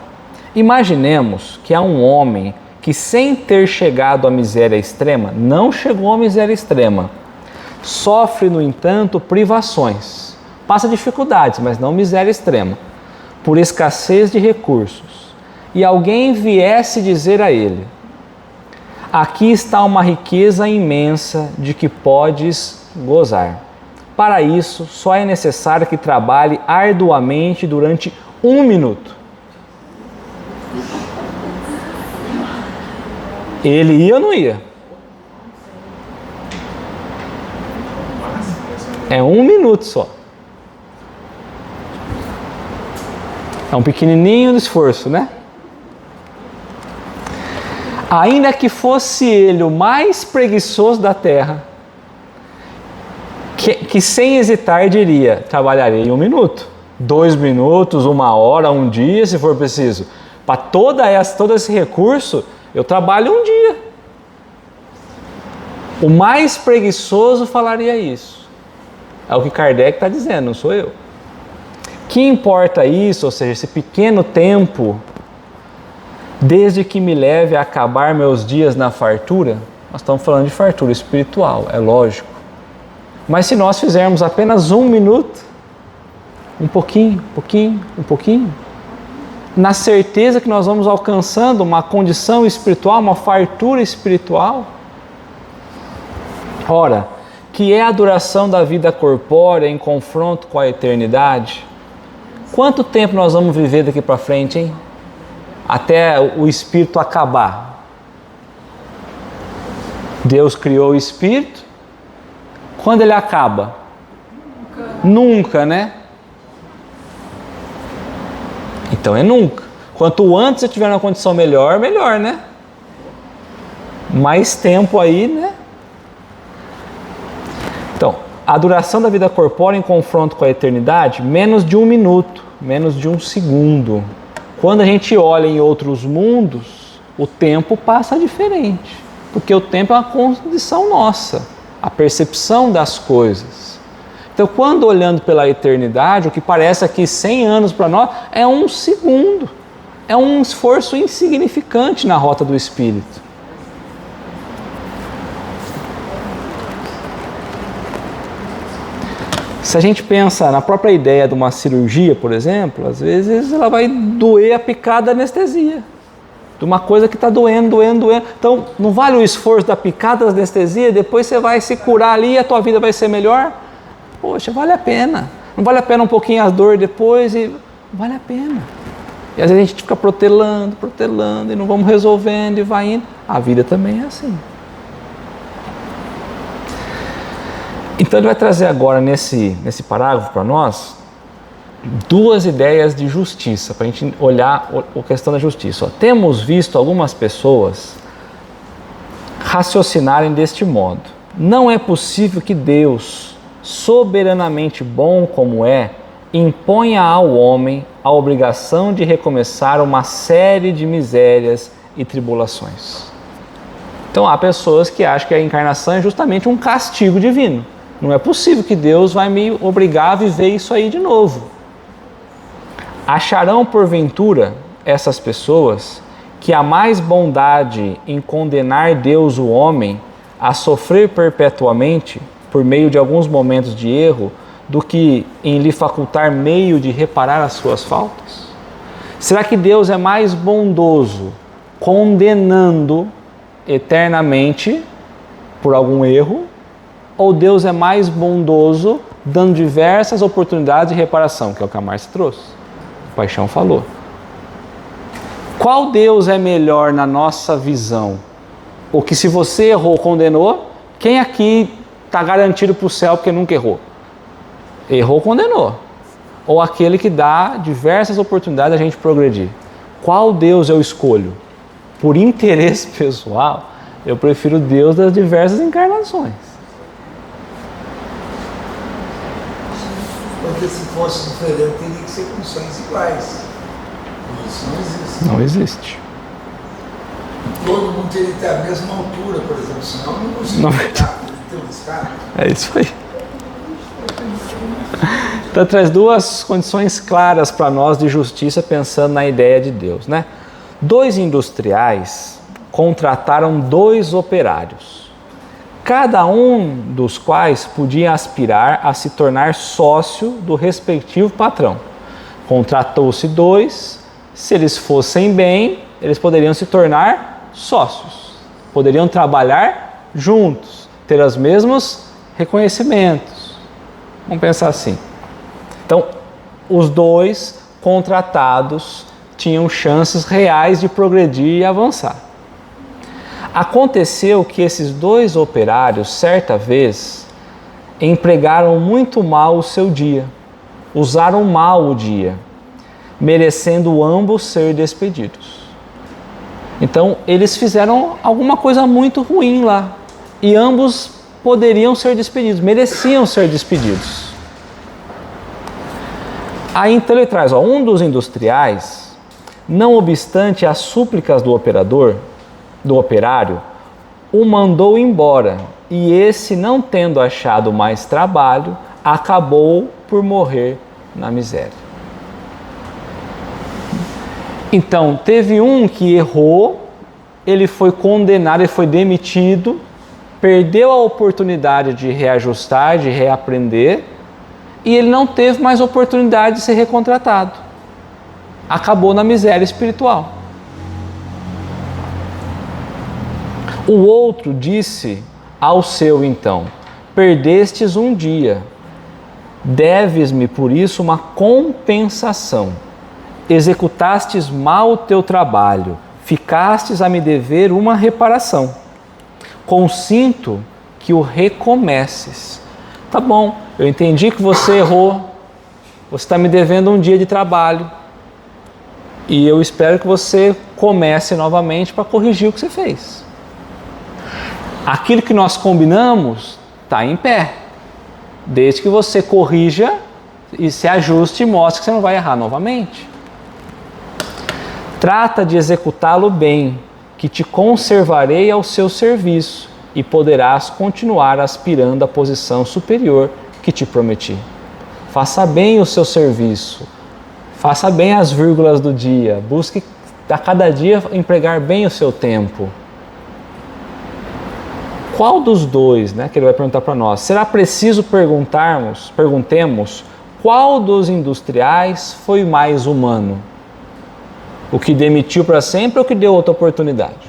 Imaginemos que há um homem que, sem ter chegado à miséria extrema, não chegou à miséria extrema, sofre, no entanto, privações, passa dificuldades, mas não miséria extrema, por escassez de recursos, e alguém viesse dizer a ele: aqui está uma riqueza imensa de que podes gozar. Para isso, só é necessário que trabalhe arduamente durante 1 minuto. Ele ia ou não ia? É 1 minuto só. É um pequenininho de esforço, né? Ainda que fosse ele o mais preguiçoso da terra, que sem hesitar diria, trabalharei 1 minuto, 2 minutos, 1 hora, 1 dia, se for preciso. Para todo esse recurso, eu trabalho 1 dia. O mais preguiçoso falaria isso. É o que Kardec está dizendo, não sou eu. Que importa isso, ou seja, esse pequeno tempo, desde que me leve a acabar meus dias na fartura? Nós estamos falando de fartura espiritual, é lógico. Mas se nós fizermos apenas 1 minuto, um pouquinho, na certeza que nós vamos alcançando uma condição espiritual, uma fartura espiritual. Ora, que é a duração da vida corpórea em confronto com a eternidade? Quanto tempo nós vamos viver daqui para frente, hein? Até o espírito acabar. Deus criou o espírito. Quando ele acaba? Nunca, né? Então é nunca. Quanto antes eu tiver uma condição melhor, melhor, né? Mais tempo aí, né? Então, a duração da vida corpórea em confronto com a eternidade, menos de 1 minuto, menos de 1 segundo. Quando a gente olha em outros mundos, o tempo passa diferente, porque o tempo é uma condição nossa, a percepção das coisas. Então, quando olhando pela eternidade, o que parece aqui 100 anos para nós é 1 segundo, é um esforço insignificante na rota do espírito. Se a gente pensa na própria ideia de uma cirurgia, por exemplo, às vezes ela vai doer a picada da anestesia. De uma coisa que está doendo. Então, não vale o esforço da picada da anestesia, depois você vai se curar ali e a tua vida vai ser melhor? Poxa, vale a pena. Não vale a pena um pouquinho a dor depois? Vale a pena. E às vezes a gente fica protelando e não vamos resolvendo e vai indo. A vida também é assim. Então ele vai trazer agora nesse parágrafo para nós 2 ideias de justiça, para a gente olhar a questão da justiça. Temos visto algumas pessoas raciocinarem deste modo. Não é possível que Deus, soberanamente bom como é, imponha ao homem a obrigação de recomeçar uma série de misérias e tribulações. Então há pessoas que acham que a encarnação é justamente um castigo divino. Não é possível que Deus vai me obrigar a viver isso aí de novo. Acharão porventura essas pessoas que há mais bondade em condenar Deus o homem a sofrer perpetuamente por meio de alguns momentos de erro do que em lhe facultar meio de reparar as suas faltas? Será que Deus é mais bondoso condenando eternamente por algum erro? Ou Deus é mais bondoso dando diversas oportunidades de reparação, que é o que a Márcia trouxe, o Paixão falou. Qual Deus é melhor na nossa visão? O que se você errou, condenou? Quem aqui está garantido para o céu porque nunca errou? Errou, condenou. Ou aquele que dá diversas oportunidades a gente progredir? Qual Deus eu escolho? Por interesse pessoal, eu prefiro Deus das diversas encarnações. Porque se fosse diferente, teria que ser condições iguais. Isso não existe. Não existe. Todo mundo teria que ter a mesma altura, por exemplo, senão não conseguiria ter um escada. É isso aí. Então traz 2 condições claras para nós de justiça pensando na ideia de Deus, né? 2 industriais contrataram 2 operários, cada um dos quais podia aspirar a se tornar sócio do respectivo patrão. Contratou-se 2, se eles fossem bem, eles poderiam se tornar sócios, poderiam trabalhar juntos, ter os mesmos reconhecimentos. Vamos pensar assim. Então, os 2 contratados tinham chances reais de progredir e avançar. Aconteceu que esses 2 operários, certa vez, empregaram muito mal o seu dia, usaram mal o dia, merecendo ambos ser despedidos. Então, eles fizeram alguma coisa muito ruim lá. E ambos poderiam ser despedidos, mereciam ser despedidos. Aí então ele traz, um dos industriais, não obstante as súplicas do operário, o mandou embora, e esse, não tendo achado mais trabalho, acabou por morrer na miséria. Então, teve um que errou, ele foi condenado, ele foi demitido, perdeu a oportunidade de reajustar, de reaprender, e ele não teve mais oportunidade de ser recontratado. Acabou na miséria espiritual. O outro disse ao seu então: perdestes um dia, deves-me por isso uma compensação. Executastes mal o teu trabalho, ficastes a me dever uma reparação. Consinto que o recomeces. Tá bom, eu entendi que você errou, você está me devendo um dia de trabalho, e eu espero que você comece novamente para corrigir o que você fez. Aquilo que nós combinamos está em pé, desde que você corrija e se ajuste e mostre que você não vai errar novamente. Trata de executá-lo bem, que te conservarei ao seu serviço e poderás continuar aspirando à posição superior que te prometi. Faça bem o seu serviço, faça bem as vírgulas do dia, busque a cada dia empregar bem o seu tempo. Qual dos dois, que ele vai perguntar para nós? Será preciso perguntemos, qual dos industriais foi mais humano? O que demitiu para sempre ou o que deu outra oportunidade?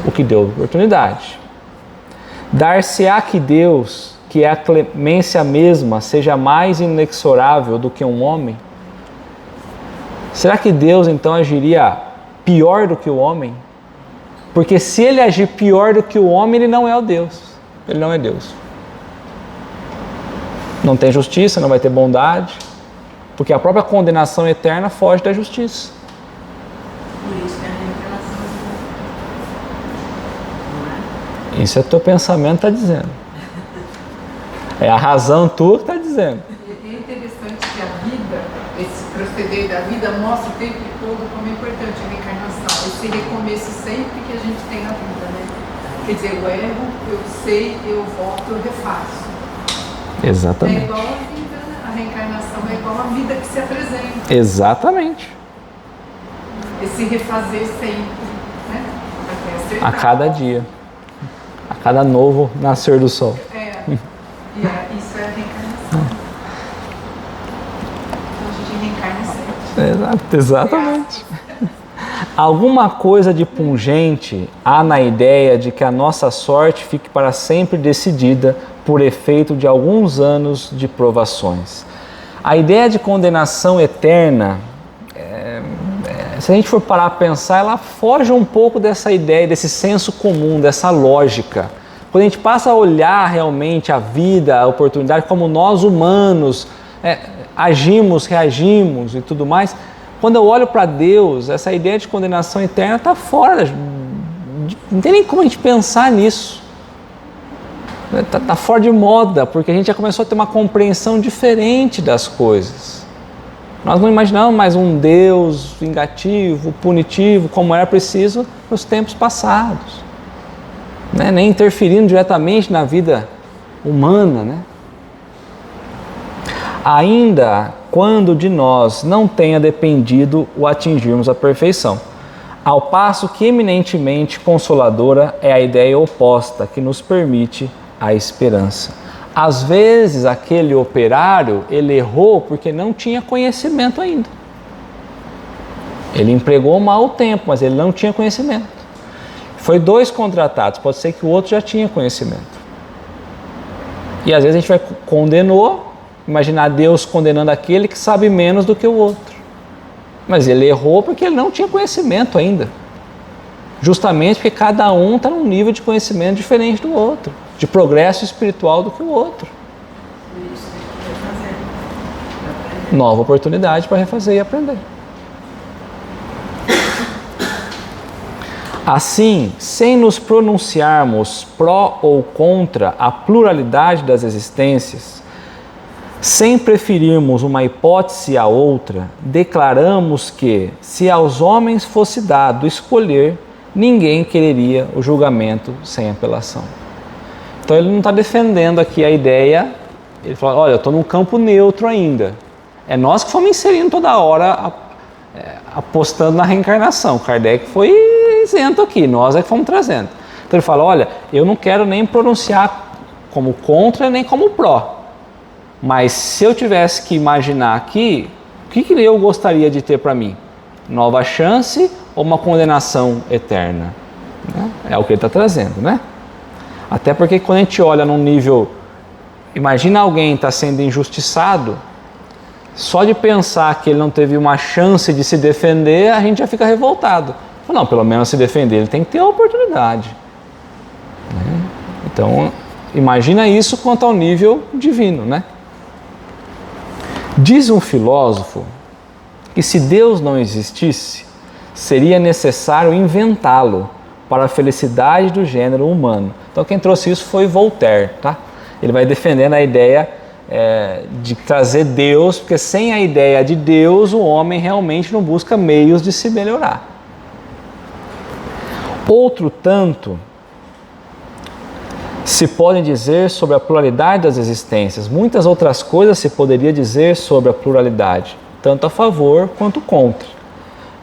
O que deu oportunidade. Dar-se-á que Deus, que é a clemência mesma, seja mais inexorável do que um homem? Será que Deus então agiria pior do que o homem? Porque se ele agir pior do que o homem, ele não é o Deus. Ele não é Deus. Não tem justiça, não vai ter bondade. Porque a própria condenação eterna foge da justiça. Por isso que a reencarnação não é? Isso é o teu pensamento está dizendo. É a razão tua que está dizendo. É interessante que a vida, esse proceder da vida, mostra o tempo todo como é importante a reencarnação. Esse recomeço sempre que a gente tem na vida, né? Quer dizer, eu erro, eu sei, eu volto, eu refaço. Exatamente. É igual a vida, né? A reencarnação é igual a vida que se apresenta. Exatamente. Esse refazer sempre, né? Até acertar. A cada dia. A cada novo nascer do sol. Isso é a reencarnação. Então a gente reencarna sempre. Exatamente. Alguma coisa de pungente há na ideia de que a nossa sorte fique para sempre decidida por efeito de alguns anos de provações. A ideia de condenação eterna, se a gente for parar a pensar, ela foge um pouco dessa ideia, desse senso comum, dessa lógica. Quando a gente passa a olhar realmente a vida, a oportunidade, como nós humanos agimos, reagimos e tudo mais, quando eu olho para Deus, essa ideia de condenação eterna está fora, não tem nem como a gente pensar nisso. Está fora de moda, porque a gente já começou a ter uma compreensão diferente das coisas. Nós não imaginamos mais um Deus vingativo, punitivo, como era preciso nos tempos passados. Nem interferindo diretamente na vida humana. Ainda quando de nós não tenha dependido o atingirmos a perfeição. Ao passo que eminentemente consoladora é a ideia oposta, que nos permite a esperança. Às vezes, aquele operário, ele errou porque não tinha conhecimento ainda. Ele empregou mal o tempo, mas ele não tinha conhecimento. Foi 2 contratados, pode ser que o outro já tinha conhecimento. E às vezes a gente condenou, imaginar Deus condenando aquele que sabe menos do que o outro. Mas ele errou porque ele não tinha conhecimento ainda. Justamente porque cada um está num nível de conhecimento diferente do outro, de progresso espiritual do que o outro. Por isso tem que refazer. Nova oportunidade para refazer e aprender. Assim, sem nos pronunciarmos pró ou contra a pluralidade das existências, sem preferirmos uma hipótese à outra, declaramos que, se aos homens fosse dado escolher, ninguém quereria o julgamento sem apelação. Então ele não está defendendo aqui a ideia, ele fala, olha, eu estou num campo neutro ainda. É nós que fomos inserindo toda hora, apostando na reencarnação. Kardec foi isento aqui, nós é que fomos trazendo. Então ele fala, olha, eu não quero nem pronunciar como contra nem como pró. Mas se eu tivesse que imaginar aqui, o que eu gostaria de ter para mim? Nova chance ou uma condenação eterna? Né? É o que ele está trazendo, né? Até porque quando a gente olha num nível... Imagina alguém está sendo injustiçado, só de pensar que ele não teve uma chance de se defender, a gente já fica revoltado. Não, pelo menos se defender, ele tem que ter a oportunidade. Né? Então, imagina isso quanto ao nível divino, né? Diz um filósofo que se Deus não existisse, seria necessário inventá-lo para a felicidade do gênero humano. Então quem trouxe isso foi Voltaire, tá? Ele vai defendendo a ideia de trazer Deus, porque sem a ideia de Deus, o homem realmente não busca meios de se melhorar. Outro tanto se pode dizer sobre a pluralidade das existências. Muitas outras coisas se poderia dizer sobre a pluralidade, tanto a favor quanto contra.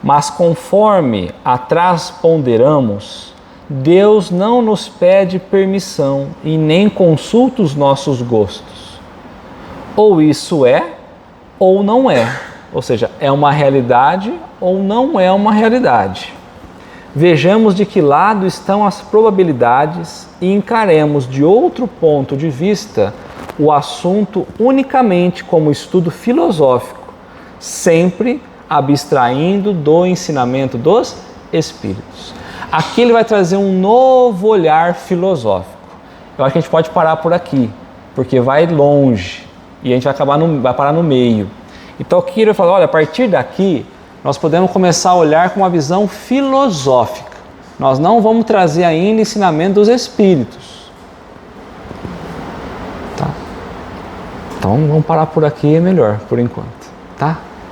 Mas conforme atrás ponderamos, Deus não nos pede permissão e nem consulta os nossos gostos. Ou isso é, ou não é. Ou seja, é uma realidade ou não é uma realidade. Vejamos de que lado estão as probabilidades e encaremos de outro ponto de vista o assunto unicamente como estudo filosófico, sempre abstraindo do ensinamento dos Espíritos. Aqui ele vai trazer um novo olhar filosófico. Eu acho que a gente pode parar por aqui, porque vai longe e a gente vai parar no meio. Então aqui ele vai falar, olha, a partir daqui nós podemos começar a olhar com uma visão filosófica. Nós não vamos trazer ainda ensinamento dos Espíritos. Tá? Então vamos parar por aqui, é melhor, por enquanto. Tá?